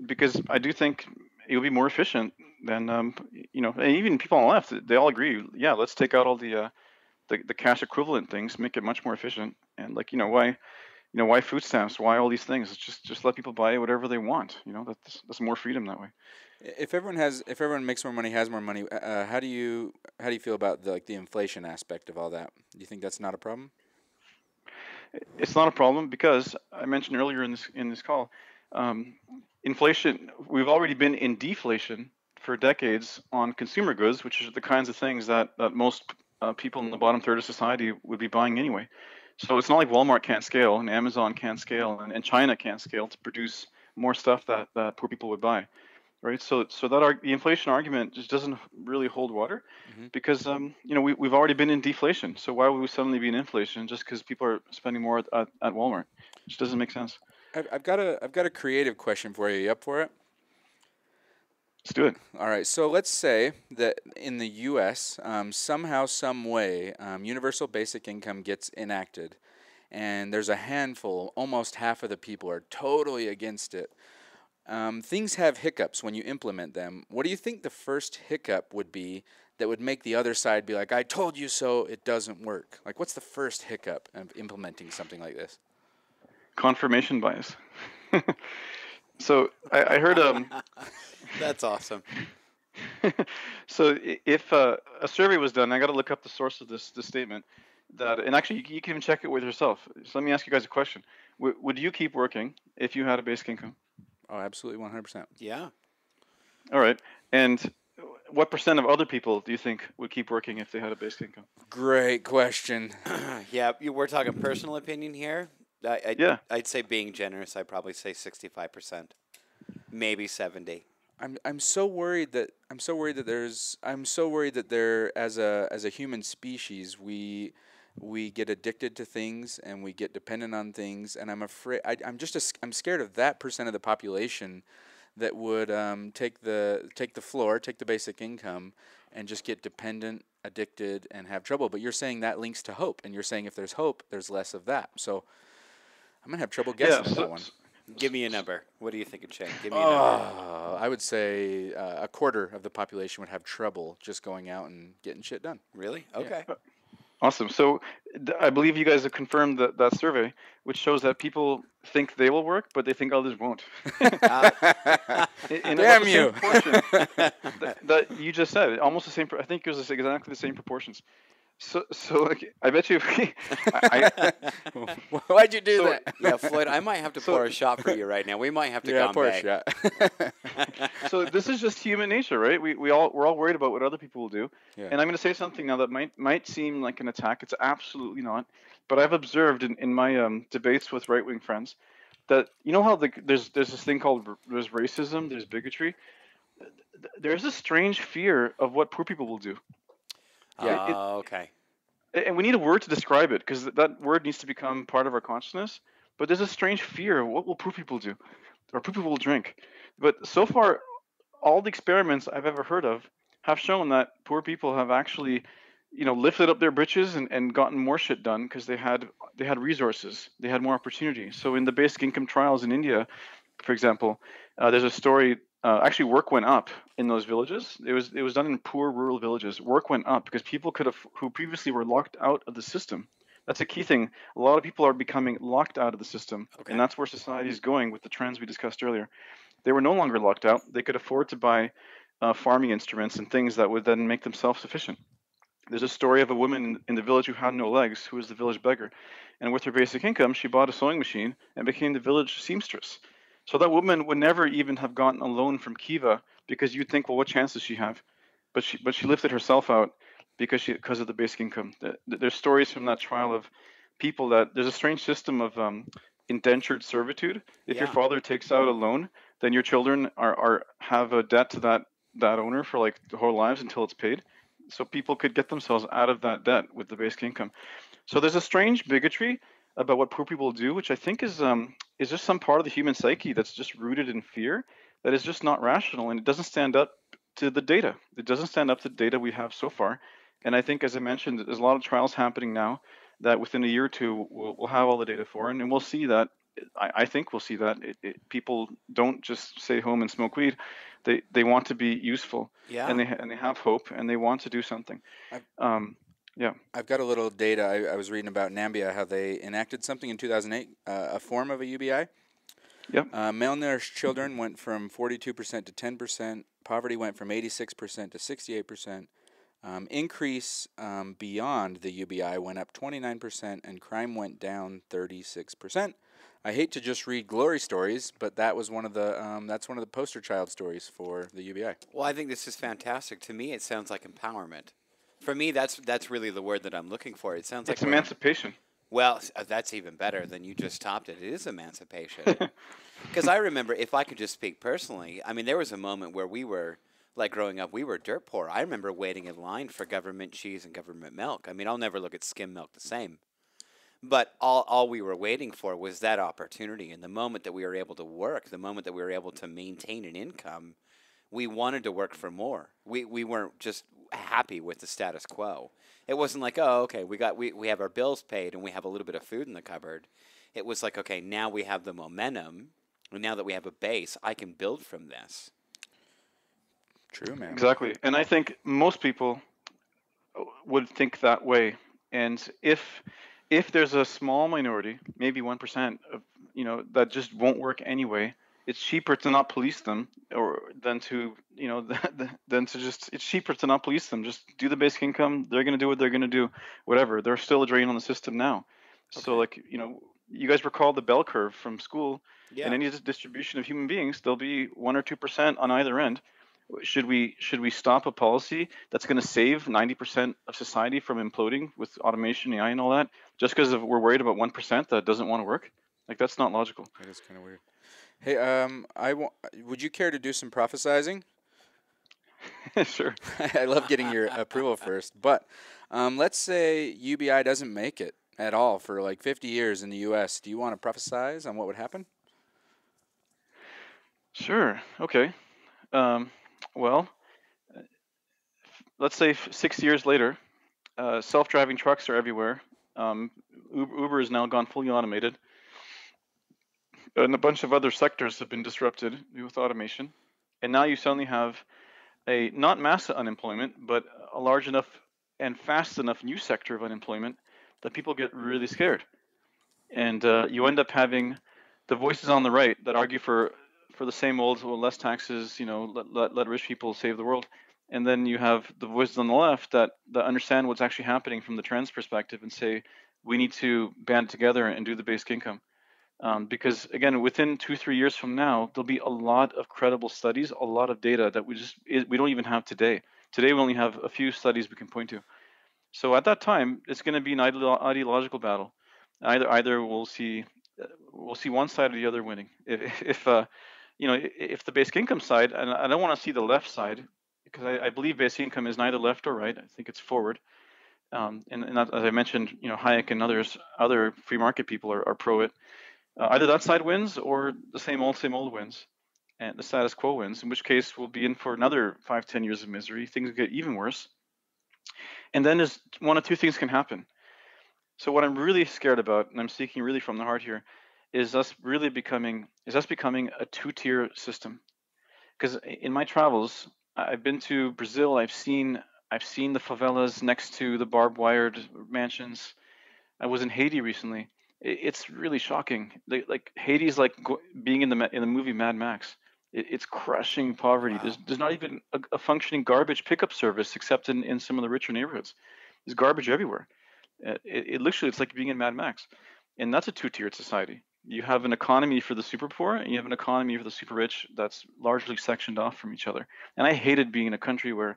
because I do think it would be more efficient than and even people on the left, they all agree. Yeah, let's take out all the cash equivalent things, make it much more efficient. And why food stamps? Why all these things? Just let people buy whatever they want. That's more freedom that way. If everyone makes more money, has more money, how do you feel about the inflation aspect of all that? Do you think that's not a problem? It's not a problem because I mentioned earlier in this call, inflation. We've already been in deflation for decades on consumer goods, which are the kinds of things that most people in the bottom third of society would be buying anyway. So it's not like Walmart can't scale and Amazon can't scale and China can't scale to produce more stuff that poor people would buy, right? So that the inflation argument just doesn't really hold water, because we've already been in deflation. So why would we suddenly be in inflation just because people are spending more at Walmart? Which doesn't make sense. I've got a creative question for you. You up for it? Let's do it. All right. So let's say that in the U.S., somehow, some way, universal basic income gets enacted, and there's a handful, almost half of the people are totally against it. Things have hiccups when you implement them. What do you think the first hiccup would be that would make the other side be like, I told you so, it doesn't work? Like, what's the first hiccup of implementing something like this? Confirmation bias. So I heard That's awesome. So if a survey was done, I got to look up the source of this statement. And actually you can even check it with yourself. So let me ask you guys a question. Would you keep working if you had a basic income? Oh, absolutely, 100%. Yeah. All right. And what percent of other people do you think would keep working if they had a basic income? Great question. Yeah, we're talking personal opinion here. Yeah. I'd say being generous, I'd probably say 65%, maybe 70%. I'm so worried that there as a human species we get addicted to things and we get dependent on things, and I'm afraid I'm scared of that percent of the population that would take the basic income and just get dependent, addicted, and have trouble. But you're saying that links to hope, and you're saying if there's hope, there's less of that. So I'm gonna have trouble guessing that one. Give me a number. What do you think, Shane? Give me a number. I would say a quarter of the population would have trouble just going out and getting shit done. Really? Okay. Yeah. Awesome. So I believe you guys have confirmed that survey, which shows that people think they will work, but they think others won't. Damn you! That you just said, almost the same. I think it was exactly the same proportions. So like, I bet you. Why'd you do that? Yeah, Floyd, I might have to pour a shot for you right now. We might have to pour a shot. So this is just human nature, right? We're all worried about what other people will do. Yeah. And I'm going to say something now that might seem like an attack. It's absolutely not. But I've observed in my debates with right-wing friends that how there's this thing called there's racism, there's bigotry. There's a strange fear of what poor people will do. Yeah. Okay. And we need a word to describe it, because that word needs to become part of our consciousness. But there's a strange fear of what will poor people do, or poor people will drink. But so far, all the experiments I've ever heard of have shown that poor people have actually, lifted up their britches and gotten more shit done because they had resources, they had more opportunity. So in the basic income trials in India, for example, there's a story. Actually, work went up in those villages. It was done in poor rural villages. Work went up because people who previously were locked out of the system. That's a key thing. A lot of people are becoming locked out of the system, and that's where society is going with the trends we discussed earlier. they were no longer locked out. They could afford to buy farming instruments and things that would then make them self-sufficient. There's a story of a woman in the village who had no legs, who was the village beggar. And with her basic income, she bought a sewing machine and became the village seamstress. So that woman would never even have gotten a loan from Kiva because you'd think, well, what chance does she have? But she lifted herself out because of the basic income. There's stories from that trial of people that there's a strange system of indentured servitude. If your Yeah. father takes out a loan, then your children are have a debt to that owner for like their whole lives until it's paid. So people could get themselves out of that debt with the basic income. So there's a strange bigotry about what poor people do, which I think is just some part of the human psyche that's just rooted in fear, that is just not rational, and it doesn't stand up to the data. It doesn't stand up to the data we have so far. And I think, as I mentioned, there's a lot of trials happening now that within a year or two we'll have all the data for, and we'll see that. I think we'll see that people don't just stay home and smoke weed; they want to be useful, Yeah. and they have hope, and they want to do something. I've, Um, yeah. I've got a little data. I was reading about Nambia, how they enacted something in 2008, a form of a UBI. Yep. Malnourished children went from 42% to 10%. Poverty went from 86% to 68%. Increase beyond the UBI went up 29%, and crime went down 36%. I hate to just read glory stories, but that was one of the that's one of the poster child stories for the UBI. Well, I think this is fantastic. To me, it sounds like empowerment. For me, that's really the word that I'm looking for. It sounds like It's emancipation. well, that's even better than you just topped it. It is emancipation. Because I remember, if I could just speak personally, I mean, there was a moment where we were, like growing up, we were dirt poor. I remember waiting in line for government cheese and government milk. I mean, I'll never look at skim milk the same. But all we were waiting for was that opportunity. And the moment that we were able to work, the moment that we were able to maintain an income, we wanted to work for more. We weren't just happy with the status quo. It wasn't like, oh, okay, we have our bills paid and we have a little bit of food in the cupboard. It was like, okay, now we have the momentum, and now that we have a base, I can build from this. True, man. Exactly. And I think most people would think that way. And if there's a small minority, maybe 1% of that just won't work anyway, it's cheaper to not police them or than to than to just it's cheaper to not police them. Just do the basic income. They're going to do what they're going to do. Whatever. They're still a drain on the system now. So Okay. like you guys recall the bell curve from school. In Yeah. any distribution of human beings, there'll be 1 or 2% on either end. Should we stop a policy that's going to save 90% of society from imploding with automation, AI, and all that, just because we're worried about 1% that doesn't want to work? Like that's not logical. That is kind of weird. Hey, would you care to do some prophesizing? Sure. I love getting your approval first, but let's say UBI doesn't make it at all for like 50 years in the U.S. Do you want to prophesize on what would happen? Sure. Okay. Um, well, let's say 6 years later, self-driving trucks are everywhere. Uber has now gone fully automated, and a bunch of other sectors have been disrupted with automation. And now you suddenly have a not mass unemployment, but a large enough and fast enough new sector of unemployment that people get really scared. And you end up having the voices on the right that argue for the same old, well, less taxes, let rich people save the world. And then you have the voices on the left that understand what's actually happening from the trends perspective and say, we need to band together and do the basic income. Because again, within 2-3 years from now, there'll be a lot of credible studies, a lot of data that we don't even have today. Today, we only have a few studies we can point to. So at that time, it's going to be an ideological battle. Either we'll see one side or the other winning. If the basic income side, and I don't want to see the left side, because I believe basic income is neither left or right. I think it's forward. And that, as I mentioned, Hayek and other free market people are pro it. Either that side wins or the same old wins, and the status quo wins. In which case, we'll be in for another 5-10 years of misery. Things get even worse. And then there's one of two things can happen. So what I'm really scared about, and I'm speaking really from the heart here, is us becoming a two-tier system. Because in my travels, I've been to Brazil. I've seen the favelas next to the barbed wired mansions. I was in Haiti recently. It's really shocking. Like Haiti's like being in the movie Mad Max. It's crushing poverty. Wow. There's not even a functioning garbage pickup service except in some of the richer neighborhoods. There's garbage everywhere. It literally, it's like being in Mad Max, and that's a two-tiered society. You have an economy for the super poor, and you have an economy for the super rich that's largely sectioned off from each other. And I hated being in a country where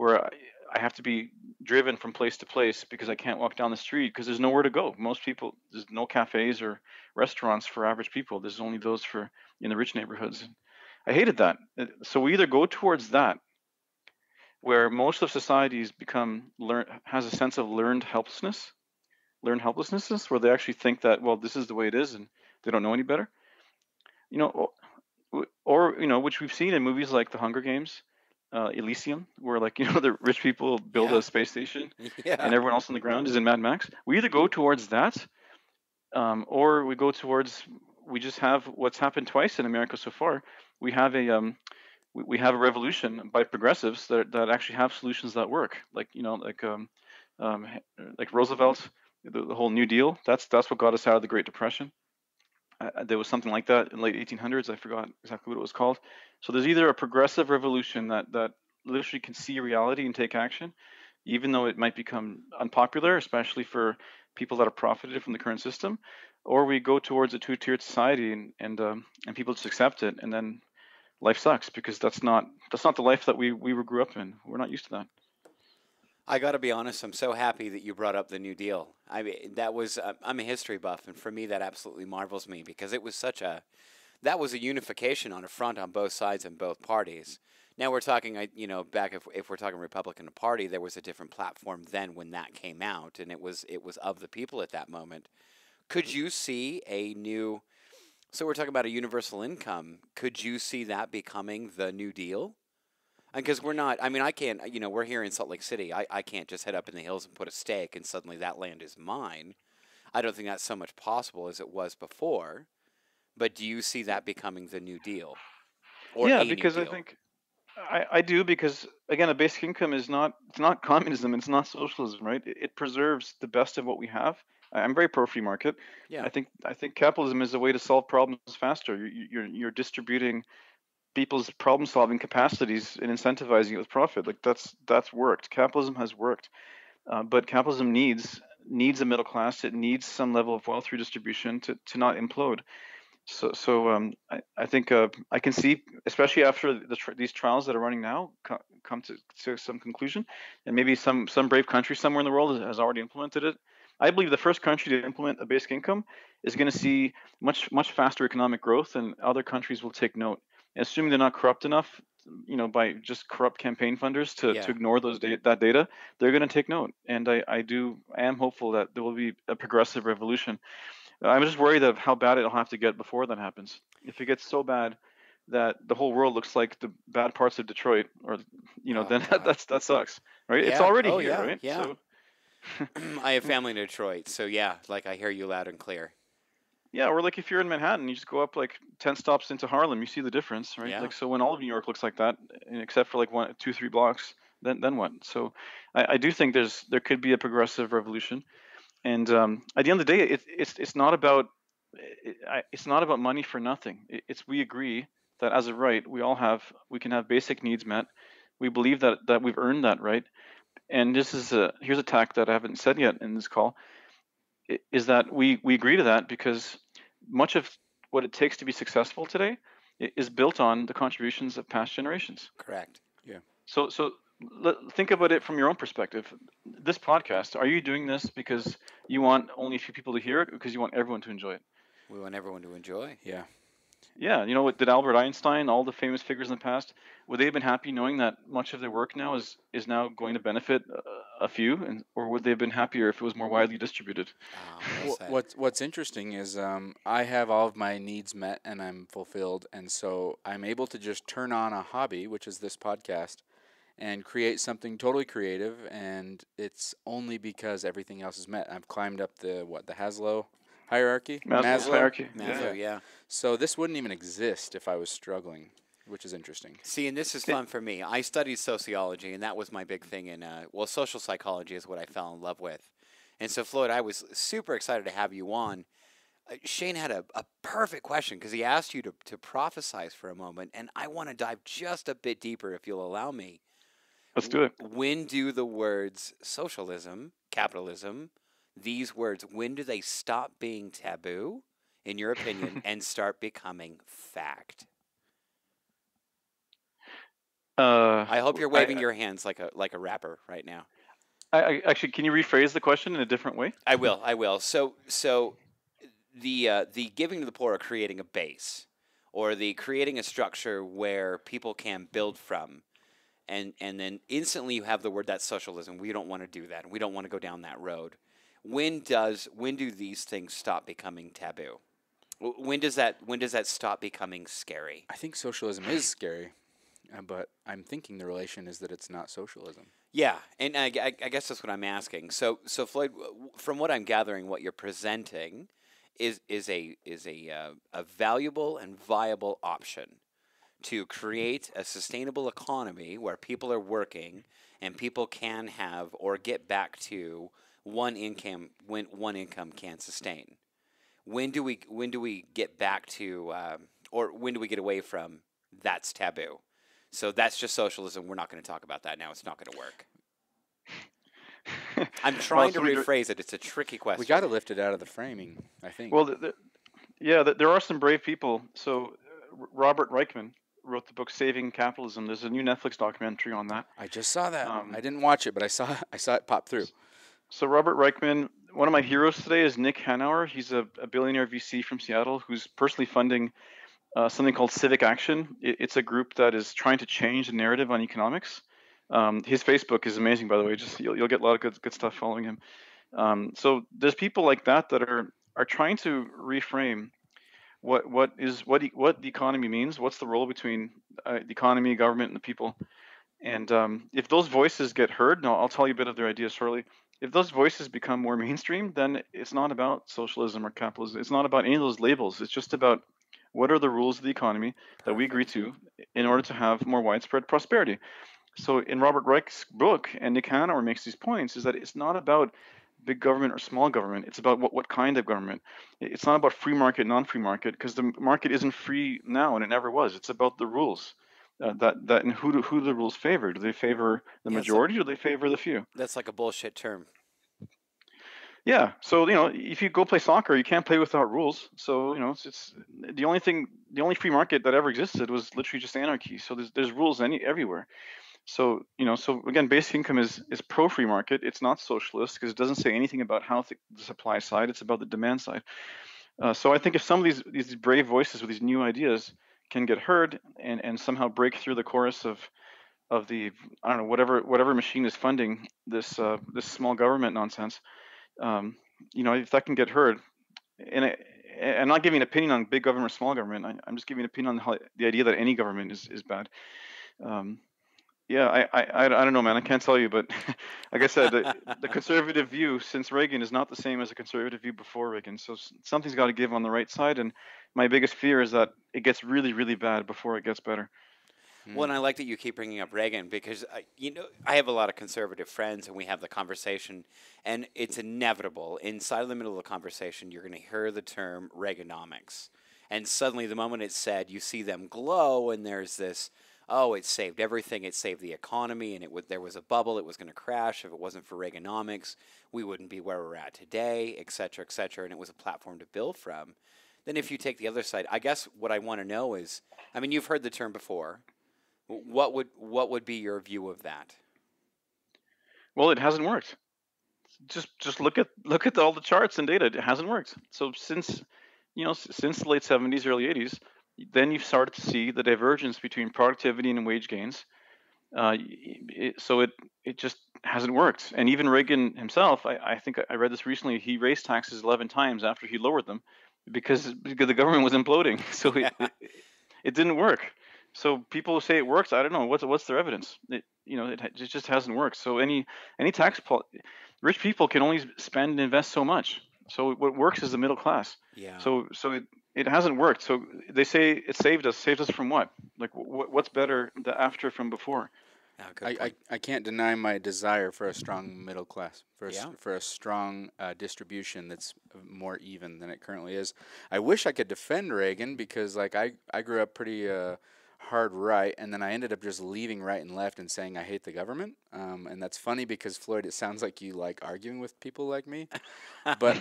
I have to be driven from place to place because I can't walk down the street because there's nowhere to go. Most people, there's no cafes or restaurants for average people. There's only those for in the rich neighborhoods. I hated that. So we either go towards that, where most of societies has a sense of learned helplessness, where they actually think that, well, this is the way it is, and they don't know any better. You know, or which we've seen in movies like The Hunger Games, Elysium, where, like, the rich people build Yeah. a space station, Yeah. and everyone else on the ground is in Mad Max. We either go towards that, or we go towards, we just have what's happened twice in America so far. We have we have a revolution by progressives that actually have solutions that work, like um, like Roosevelt, the whole New Deal. That's what got us out of the Great Depression. There was something like that in the late 1800s. I forgot exactly what it was called. So there's either a progressive revolution that literally can see reality and take action, even though it might become unpopular, especially for people that have profited from the current system, or we go towards a two-tiered society, and people just accept it, and then life sucks because that's not the life that we grew up in. We're not used to that. I got to be honest, I'm so happy that you brought up the New Deal. I mean, that was, I'm a history buff, and for me, that absolutely marvels me because it was that was a unification on a front on both sides and both parties. Now we're talking, back if we're talking Republican Party, there was a different platform then when that came out, and it was of the people at that moment. Could you see so we're talking about a universal income. Could you see that becoming the New Deal? Because we're not, I mean, I can't, we're here in Salt Lake City. I can't just head up in the hills and put a stake and suddenly that land is mine. I don't think that's so much possible as it was before. But do you see that becoming the New Deal? Or Yeah, a New because I Deal? think I do, because again, a basic income is not, it's not communism, it's not socialism, right? It preserves the best of what we have. I'm very pro free market. Yeah. I think capitalism is a way to solve problems faster. You're distributing people's problem solving capacities and incentivizing it with profit. Like that's worked. Capitalism has worked, but capitalism needs a middle class. It needs some level of wealth redistribution to not implode. I think I can see, especially after these trials that are running now, come to some conclusion, and maybe some brave country somewhere in the world has already implemented it. I believe the first country to implement a basic income is going to see much faster economic growth, and other countries will take note. Assuming they're not corrupt enough, by just corrupt campaign funders to ignore that data, they're going to take note. And I am hopeful that there will be a progressive revolution. I'm just worried of how bad it'll have to get before that happens. If it gets so bad that the whole world looks like the bad parts of Detroit, or then God. that sucks, right? It's Yeah. already Oh, here, yeah. right? Yeah. So I have family in Detroit, so yeah, like I hear you loud and clear. yeah, or like if you're in Manhattan, you just go up like 10 stops into Harlem, you see the difference, right? Yeah. Like, so when all of New York looks like that, except for like 1, 2, 3 blocks, then what? So I do think there could be a progressive revolution, and at the end of the day, it's not about it's not about money for nothing. It's we agree that as a right, we can have basic needs met. We believe that we've earned that right, and here's a tack that I haven't said yet in this call, is that we agree to that because much of what it takes to be successful today is built on the contributions of past generations. Correct. Yeah. So think about it from your own perspective. This podcast, are you doing this because you want only a few people to hear it, or because you want everyone to enjoy it? We want everyone to enjoy. Yeah. Yeah, what did Albert Einstein, all the famous figures in the past, would they have been happy knowing that much of their work now is now going to benefit a few, or would they have been happier if it was more widely distributed? Well said. What's interesting is I have all of my needs met and I'm fulfilled, and so I'm able to just turn on a hobby, which is this podcast, and create something totally creative, and it's only because everything else is met. I've climbed up the Maslow hierarchy. Maslow's hierarchy. Maslow, yeah. So this wouldn't even exist if I was struggling, which is interesting. See, and this is fun for me. I studied sociology, and that was my big thing in, social psychology is what I fell in love with. And so, Floyd, I was super excited to have you on. Shane had a perfect question because he asked you to prophesize for a moment, and I want to dive just a bit deeper, if you'll allow me. Let's do it. When do the words socialism, capitalism, these words, when do they stop being taboo, in your opinion, and start becoming fact? I hope you're waving your hands like a rapper right now. Actually, can you rephrase the question in a different way? I will. So the giving to the poor, or creating a base, or the creating a structure where people can build from, and then instantly you have the word, that's socialism. We don't want to do that. We don't want to go down that road. When do these things stop becoming taboo? When does that stop becoming scary? I think socialism is scary, but I'm thinking the relation is that it's not socialism. Yeah, and I guess that's what I'm asking. So Floyd, from what I'm gathering, what you're presenting is a valuable and viable option to create a sustainable economy where people are working and people can have or get back to one income when one income can sustain. When do we get back to or when do we get away from that's taboo? So that's just socialism. We're not going to talk about that now. It's not going to work. I'm trying to rephrase it. It's a tricky question. We got to lift it out of the framing, I think. Well, there are some brave people. So Robert Reichman wrote the book Saving Capitalism. There's a new Netflix documentary on that. I just saw that. I didn't watch it, but I saw it pop through. So Robert Reichman, one of my heroes today is Nick Hanauer. He's a billionaire VC from Seattle who's personally funding something called Civic Action. It's a group that is trying to change the narrative on economics. His Facebook is amazing, by the way. Just you'll get a lot of good stuff following him. So there's people like that are trying to reframe what the economy means. What's the role between the economy, government, and the people? And if those voices get heard, now I'll tell you a bit of their ideas shortly. If those voices become more mainstream, then it's not about socialism or capitalism. It's not about any of those labels. It's just about what are the rules of the economy that we agree to in order to have more widespread prosperity. So in Robert Reich's book, and Nick Hanauer makes these points, is that it's not about big government or small government. It's about what kind of government. It's not about free market, non-free market, because the market isn't free now and it never was. It's about the rules. And who do the rules favor? Do they favor the majority or do they favor the few? That's like a bullshit term. Yeah. So if you go play soccer, you can't play without rules. So it's the only free market that ever existed was literally just anarchy. So there's rules everywhere. So so again, basic income is pro free market. It's not socialist because it doesn't say anything about how the supply side. It's about the demand side. So I think if some of these brave voices with these new ideas can get heard and somehow break through the chorus of the whatever machine is funding this small government nonsense, if that can get heard, and I'm not giving an opinion on big government or small government. I'm just giving an opinion on how the idea that any government is bad. I don't know, man. I can't tell you, but like I said, the conservative view since Reagan is not the same as a conservative view before Reagan. So something's got to give on the right side, and my biggest fear is that it gets really, really bad before it gets better. Well, and I like that you keep bringing up Reagan because, I have a lot of conservative friends and we have the conversation, and it's inevitable. Inside of the middle of the conversation, you're going to hear the term Reaganomics. And suddenly, the moment it's said, you see them glow, and there's this, oh, it saved everything. It saved the economy, and there was a bubble. It was going to crash. If it wasn't for Reaganomics, we wouldn't be where we're at today, et cetera, and it was a platform to build from. Then if you take the other side, I guess what I want to know is, you've heard the term before. What would be your view of that? Well, it hasn't worked. Just look at all the charts and data. It hasn't worked. So since the late 70s, early 80s, then you've started to see the divergence between productivity and wage gains. So it just hasn't worked. And even Reagan himself, I think I read this recently, he raised taxes 11 times after he lowered them because the government was imploding. So it didn't work. So people say it works. I don't know what's their evidence. It just hasn't worked. So any rich people can only spend and invest so much. So what works is the middle class. Yeah. So it hasn't worked. So they say it saved us. Saved us from what? Like what's better the after from before? Good I, point. I can't deny my desire for a strong middle class, Yeah. For a strong distribution that's more even than it currently is. I wish I could defend Reagan because like I grew up pretty hard right, and then I ended up just leaving right and left and saying I hate the government. And that's funny because Floyd, it sounds like you like arguing with people like me, but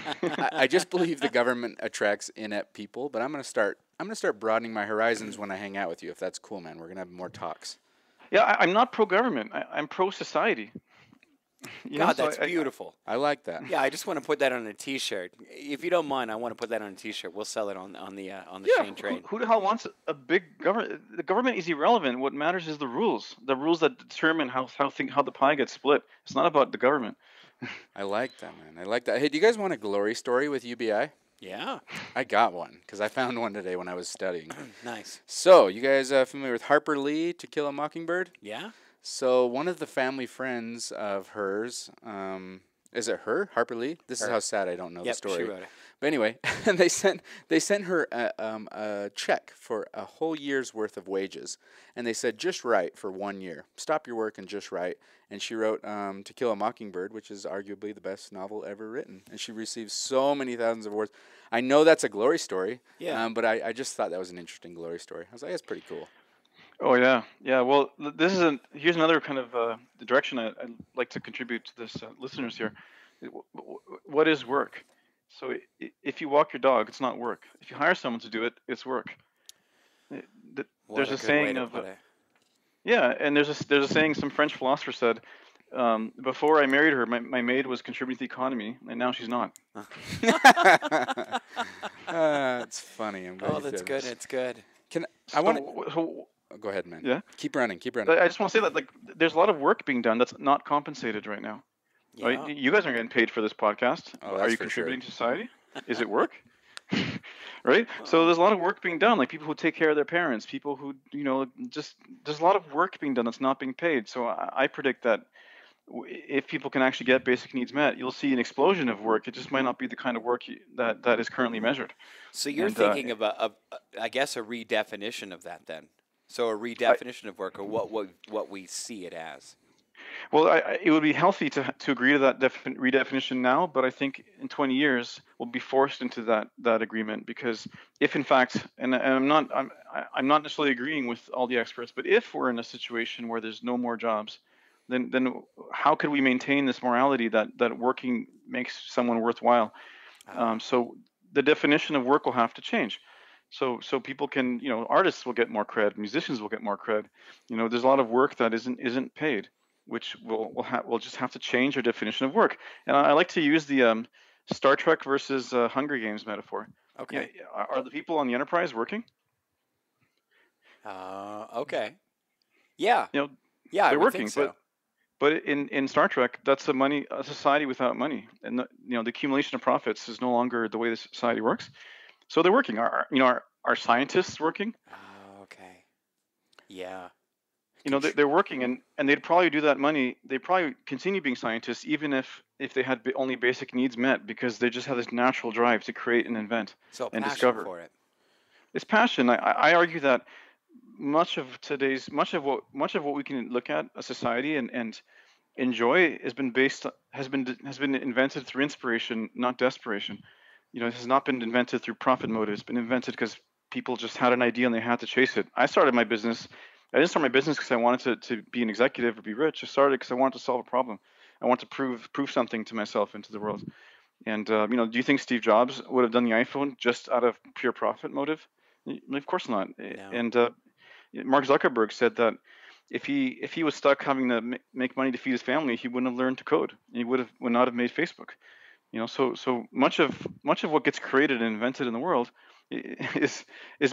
I just believe the government attracts inept people. But I'm gonna start broadening my horizons when I hang out with you. If that's cool, man, we're gonna have more talks. Yeah, I'm not pro-government. I'm pro-society. God, So that's beautiful. I like that. Yeah, I just want to put that on a T-shirt. If you don't mind, I want to put that on a T-shirt. We'll sell it on the yeah, Shane Train. who the hell wants a big government? The government is irrelevant. What matters is the rules that determine how the pie gets split. It's not about the government. I like that, man. I like that. Hey, do you guys want a glory story with UBI? Yeah, I got one because I found one today when I was studying. nice. So, you guys familiar with Harper Lee, To Kill a Mockingbird? Yeah, So, one of the family friends of hers, is it her, Harper Lee? This is Her. how sad I don't know yep, the story. she wrote it. But anyway, they sent her a check for a whole year's worth of wages, and they said just write for 1 year. Stop your work and just write. And she wrote To Kill a Mockingbird, which is arguably the best novel ever written. And she received so many thousands of awards. I know that's a glory story, Yeah. but I just thought that was an interesting glory story. I was like, that's pretty cool. Oh yeah, yeah. Well, here's another kind of the direction I'd like to contribute to this listeners here. What is work? So if you walk your dog, it's not work. If you hire someone to do it, it's work. Uh, What There's a a good way saying to of put it. yeah, and there's a saying some French philosopher said. Before I married her, my maid was contributing to the economy, and now she's not. It's funny. I'm glad Oh, you that's said good. this. It's good. Can I want to So, go ahead, man? yeah, Keep running. Keep running. I just want to say that like there's a lot of work being done that's not compensated right now. Right? Yeah. You guys aren't getting paid for this podcast. Oh, Are that's you for contributing sure. to society? Is it work? Right? So there's a lot of work being done, like people who take care of their parents, people who, just there's a lot of work being done that's not being paid. So I predict that if people can actually get basic needs met, you'll see an explosion of work. It just might not be the kind of work that is currently measured. So you're And thinking about, I guess, a redefinition of that then. So a redefinition of work, or what we see it as. well, it would be healthy to agree to that redefinition now, but I think in 20 years we'll be forced into that agreement because if in fact, and I'm not necessarily agreeing with all the experts, but if we're in a situation where there's no more jobs, then how could we maintain this morality that working makes someone worthwhile? So the definition of work will have to change. So people can, artists will get more cred, musicians will get more cred. There's a lot of work that isn't paid, which we'll just have to change our definition of work. And I like to use the Star Trek versus Hunger Games metaphor. Okay. Are the people on the Enterprise working? Okay. Yeah. Yeah, I They're would working, think so. but in Star Trek, that's a society without money, and the accumulation of profits is no longer the way the society works. So they're working. Are scientists working? Okay. Yeah. They're working, and they'd probably do that money. They'd probably continue being scientists even if they had only basic needs met because they just have this natural drive to create and invent So and passion discover. for it. It's passion. I argue that much of what we can look at a society and enjoy has been invented through inspiration, not desperation. It has not been invented through profit motives. It's been invented because people just had an idea and they had to chase it. I started my business. I didn't start my business because I wanted to be an executive or be rich. I started because I wanted to solve a problem. I want to prove something to myself and to the world. And do you think Steve Jobs would have done the iPhone just out of pure profit motive? Of course not. No. And Mark Zuckerberg said that if he was stuck having to make money to feed his family, he wouldn't have learned to code. He would not have made Facebook. So much of what gets created and invented in the world is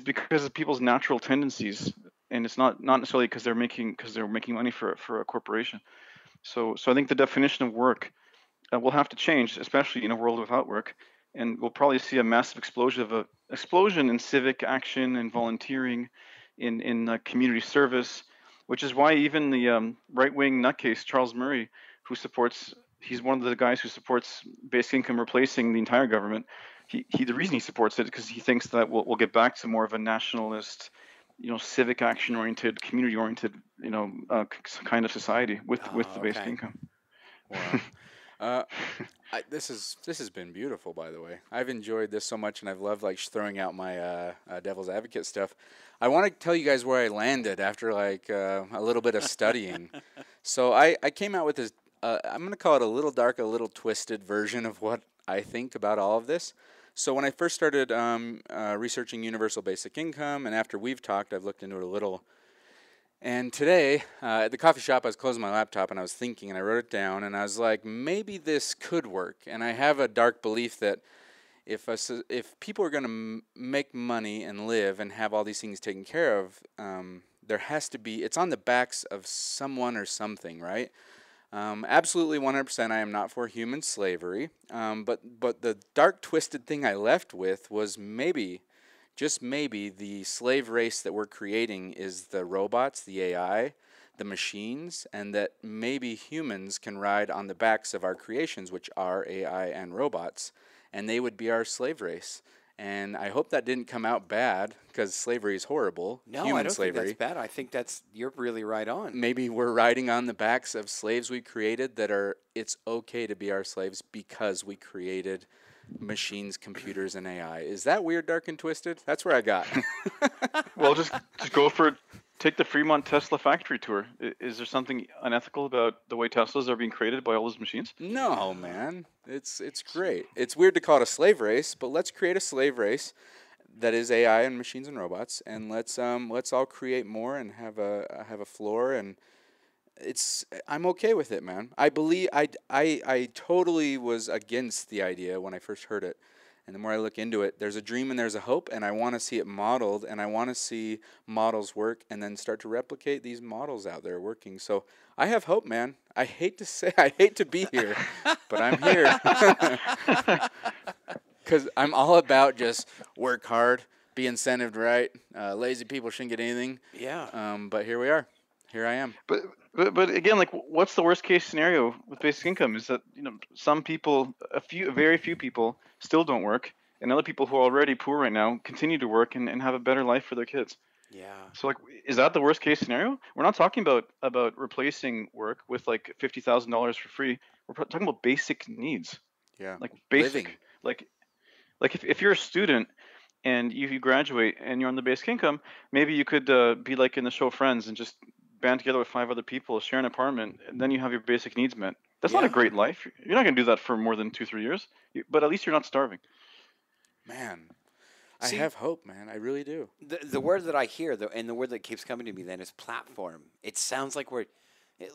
because of people's natural tendencies, and it's not necessarily because they're making money for a corporation. So I think the definition of work will have to change, especially in a world without work, and we'll probably see a massive explosion in civic action and volunteering, in community service, which is why even the right-wing nutcase Charles Murray, he's one of the guys who supports basic income replacing the entire government. The reason he supports it is because he thinks that we'll get back to more of a nationalist, civic action oriented, community oriented kind of society with Oh, the basic okay. income. Wow. Uh, this has been beautiful, by the way. I've enjoyed this so much, and I've loved like throwing out my devil's advocate stuff. I want to tell you guys where I landed after like a little bit of studying. So I came out with this. I'm gonna call it a little dark, a little twisted version of what I think about all of this. So when I first started researching universal basic income, and after we've talked, I've looked into it a little. And today, at the coffee shop, I was closing my laptop and I was thinking, and I wrote it down, and I was like, maybe this could work. And I have a dark belief that if people are going to make money and live and have all these things taken care of, there has to be, it's on the backs of someone or something, right? Absolutely 100%, I am not for human slavery. But the dark, twisted thing I left with was maybe, just maybe, the slave race that we're creating is the robots, the AI, the machines, and that maybe humans can ride on the backs of our creations, which are AI and robots, and they would be our slave race. And I hope that didn't come out bad, because slavery is horrible. No, I Human don't think that's slavery. bad. I think you're really right on. Maybe we're riding on the backs of slaves we created that are, it's okay to be our slaves because we created machines, computers, and AI. Is that weird, dark, and twisted? That's where I got. Well, just go for take the Fremont Tesla factory tour. Is there something unethical about the way Teslas are being created by all those machines? No, man. It's great. It's weird to call it a slave race, but let's create a slave race that is AI and machines and robots, and let's all create more and have a floor, and I'm okay with it, man. I totally was against the idea when I first heard it. And the more I look into it, there's a dream and there's a hope, and I want to see it modeled, and I want to see models work and then start to replicate these models out there working. So I have hope, man. I hate to be here, but I'm here. Because I'm all about just work hard, be incentived right. Lazy people shouldn't get anything. Yeah. But here we are. Here I am. But again, like, what's the worst case scenario with basic income? Is that some people, very few people, still don't work, and other people who are already poor right now continue to work and have a better life for their kids. Yeah. So, like, is that the worst case scenario? We're not talking about replacing work with like $50,000 for free. We're talking about basic needs, Yeah. like basic, Living. like if you're a student and you graduate and you're on the basic income, maybe you could be like in the show Friends and just band together with 5 other people, share an apartment, and then you have your basic needs met. That's not a Yeah. great life. You're not going to do that for more than 2-3 years, but at least you're not starving. Man, See, I have hope, man. I really do. the word that I hear, though, and the word that keeps coming to me then is platform. It sounds like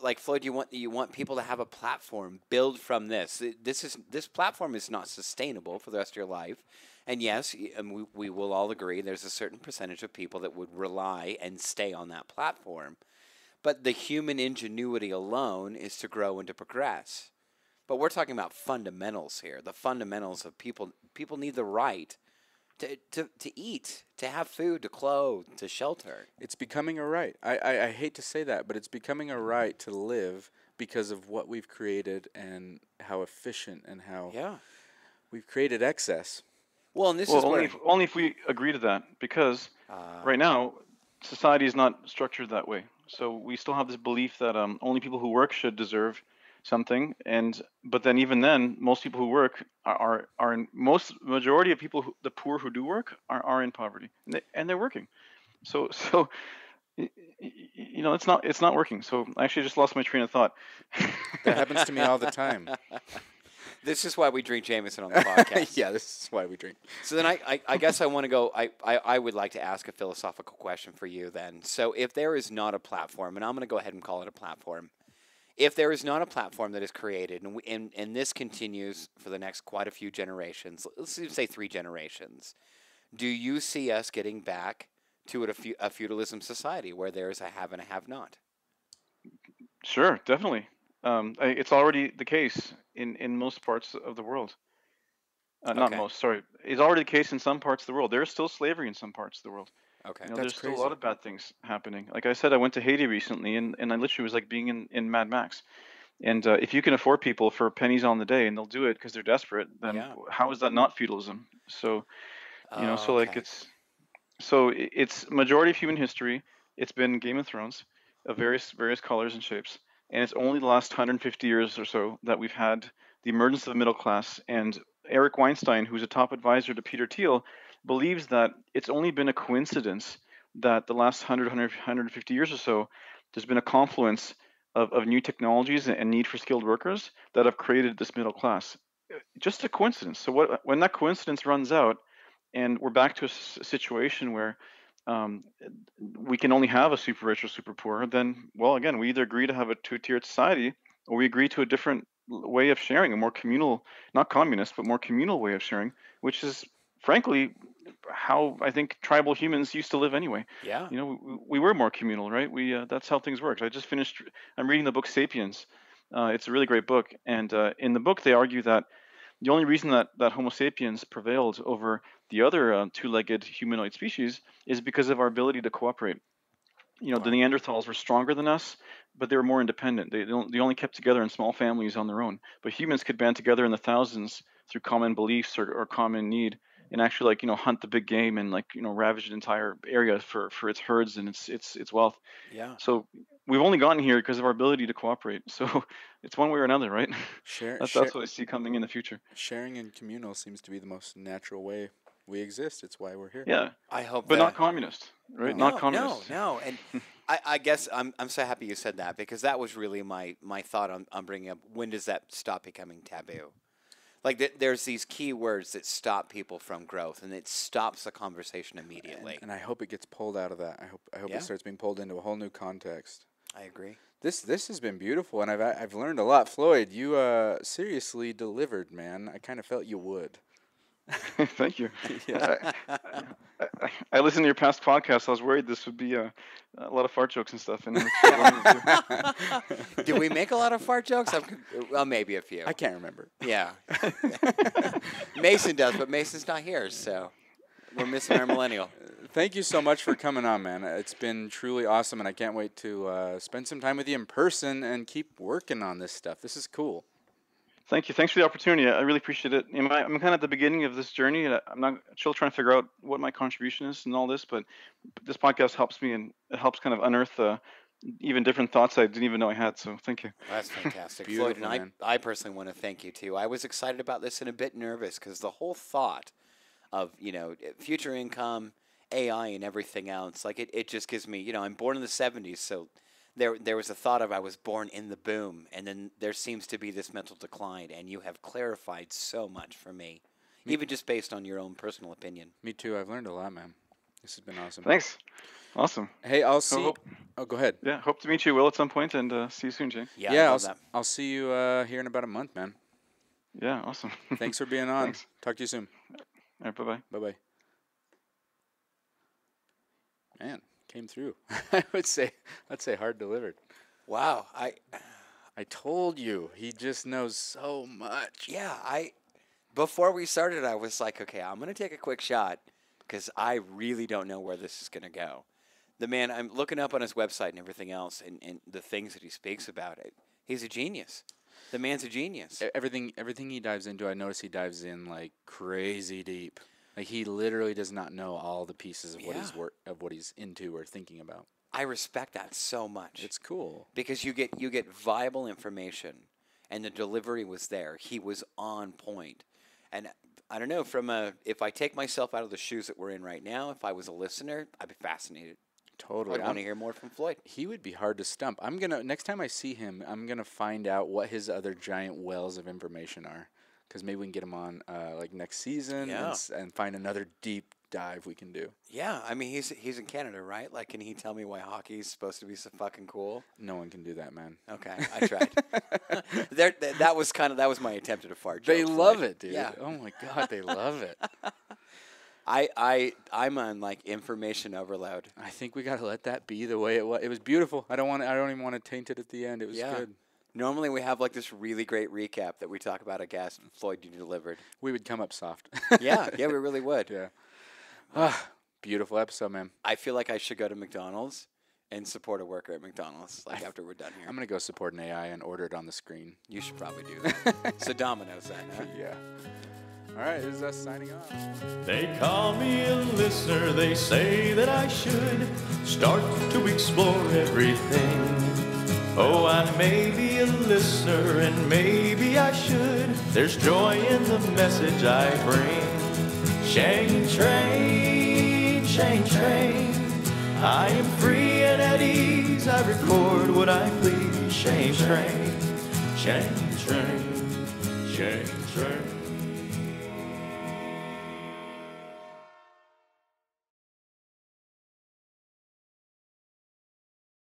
like Floyd. You want people to have a platform, build from this. This platform is not sustainable for the rest of your life. And yes, and we will all agree there's a certain percentage of people that would rely and stay on that platform. But the human ingenuity alone is to grow and to progress. But we're talking about fundamentals here. The fundamentals of people. People need the right to eat, to have food, to clothe, to shelter. It's becoming a right. I hate to say that, but it's becoming a right to live because of what we've created and how efficient and how Yeah. we've created excess. Well, and this Well, is only if we agree to that, because right now society is not structured that way. So we still have this belief that only people who work should deserve something, but then even then, most people who work are in most majority of people, the poor who do work are in poverty, and they're working. So it's not working. So I actually just lost my train of thought. That happens to me all the time. This is why we drink Jameson on the podcast. Yeah, this is why we drink. So then I guess I want to go, I would like to ask a philosophical question for you then. So if there is not a platform, and I'm going to go ahead and call it a platform, if there is not a platform that is created, and this continues for the next quite a few generations, let's say 3 generations, do you see us getting back to a feudalism society where there is a have and a have not? Sure, definitely. It's already the case in most parts of the world. Not Okay. most, sorry. It's already the case in some parts of the world. There is still slavery in some parts of the world. Okay. That's There's still a crazy. lot of bad things happening. Like I said, I went to Haiti recently, and I literally was like being in Mad Max. And if you can afford people for pennies on the day, and they'll do it because they're desperate, then Yeah. how is that not feudalism? So so like Okay. it's majority of human history. It's been Game of Thrones, of various colors and shapes. And it's only the last 150 years or so that we've had the emergence of the middle class. And Eric Weinstein, who's a top advisor to Peter Thiel, believes that it's only been a coincidence that the last 150 years or so, there's been a confluence of new technologies and need for skilled workers that have created this middle class. Just a coincidence. So when that coincidence runs out, and we're back to a situation where um, we can only have a super rich or super poor, then, well, again, we either agree to have a two-tiered society or we agree to a different way of sharing, a more communal, not communist, but more communal way of sharing, which is frankly how I think tribal humans used to live anyway. Yeah. You know, we were more communal, right? That's how things worked. I'm reading the book Sapiens. It's a really great book, and in the book they argue that the only reason that Homo sapiens prevailed over the other two-legged humanoid species is because of our ability to cooperate. You know, the Wow. Neanderthals were stronger than us, but they were more independent. They only kept together in small families on their own. But humans could band together in the thousands through common beliefs or common need, and actually, like, hunt the big game and, like, ravage an entire area for its herds and its wealth. Yeah. So we've only gotten here because of our ability to cooperate. So it's one way or another, right? Share, That's what I see coming in the future. sharing and communal seems to be the most natural way we exist. It's why we're here. Yeah, I hope but that. not communist, right? No. Not communist. No. And I guess I'm so happy you said that, because that was really my thought on bringing up, when does that stop becoming taboo? Like, there's these key words that stop people from growth, and it stops the conversation immediately. And I hope it gets pulled out of that. I hope Yeah. it starts being pulled into a whole new context. I agree. This has been beautiful, and I've learned a lot. Floyd, you seriously delivered, man. I kind of felt you would. Thank you. Yeah. I listened to your past podcasts. I was worried this would be a lot of fart jokes and stuff. And it's Do we make a lot of fart jokes? Well, maybe a few. I can't remember. Yeah. Mason does, but Mason's not here, so we're missing our millennial. Thank you so much for coming on, man. It's been truly awesome, and I can't wait to spend some time with you in person and keep working on this stuff. This is cool. Thank you. Thanks for the opportunity. I really appreciate it. I'm kind of at the beginning of this journey. And I'm not still trying to figure out what my contribution is and all this, but this podcast helps me, and it helps kind of unearth even different thoughts I didn't even know I had. So thank you. That's fantastic. Beautiful, Floyd, and man. I personally want to thank you, too. I was excited about this and a bit nervous, because the whole thought of, future income, AI, and everything else, like, it just gives me, I'm born in the 70s, so there was a thought of I was born in the boom, and then there seems to be this mental decline, and you have clarified so much for me, even just based on your own personal opinion. Me too. I've learned a lot, man. This has been awesome. Thanks. Awesome. Hey, I'll see. hope- Oh, go ahead. Yeah. Hope to meet you, Will, at some point, and see you soon, Jay. Yeah, Yeah, I love that. I'll see you here in about a month, man. Yeah. Awesome. Thanks for being on. Thanks. Talk to you soon. All right. Bye-bye. Bye-bye. Man, came through. I'd say hard delivered. Wow. I told you, he just knows so much. Yeah, before we started, I was like, okay, I'm going to take a quick shot, because I really don't know where this is going to go. The man, I'm looking up on his website and everything else, and the things that he speaks about, he's a genius. The man's a genius. Everything he dives into, I notice he dives in like crazy deep. Like, he literally does not know all the pieces of what he's into or thinking about. I respect that so much. It's cool. Because you get viable information, and the delivery was there. He was on point. And I don't know, if I take myself out of the shoes that we're in right now, if I was a listener, I'd be fascinated. Totally. I'd want to hear more from Floyd. He would be hard to stump. Next time I see him, I'm gonna find out what his other giant wells of information are, because maybe we can get him on like next season and find another deep dive we can do. Yeah, I mean, he's in Canada, right? Like, can he tell me why hockey's supposed to be so fucking cool? No one can do that, man. Okay, I tried. That was my attempt at a fart joke. They love Floyd. it, dude. Yeah. Oh my god, they love it. I'm on like information overload. I think we gotta let that be the way it was. It was beautiful. I don't even want to taint it at the end. It was Yeah. good. Normally we have like this really great recap that we talk about a guest. Floyd, you delivered. We would come up soft. Yeah, we really would. Yeah. Ah, beautiful episode, man. I feel like I should go to McDonald's and support a worker at McDonald's, like after we're done here. I'm gonna go support an AI and order it on the screen. You should probably do that. So Domino's then, huh? Yeah. All right, this is us signing off. They call me a listener, they say that I should start to explore everything. Oh, I may be a listener and maybe I should. There's joy in the message I bring. ShaneTrain, ShaneTrain. I am free and at ease. I record what I please. ShaneTrain, ShaneTrain, ShaneTrain.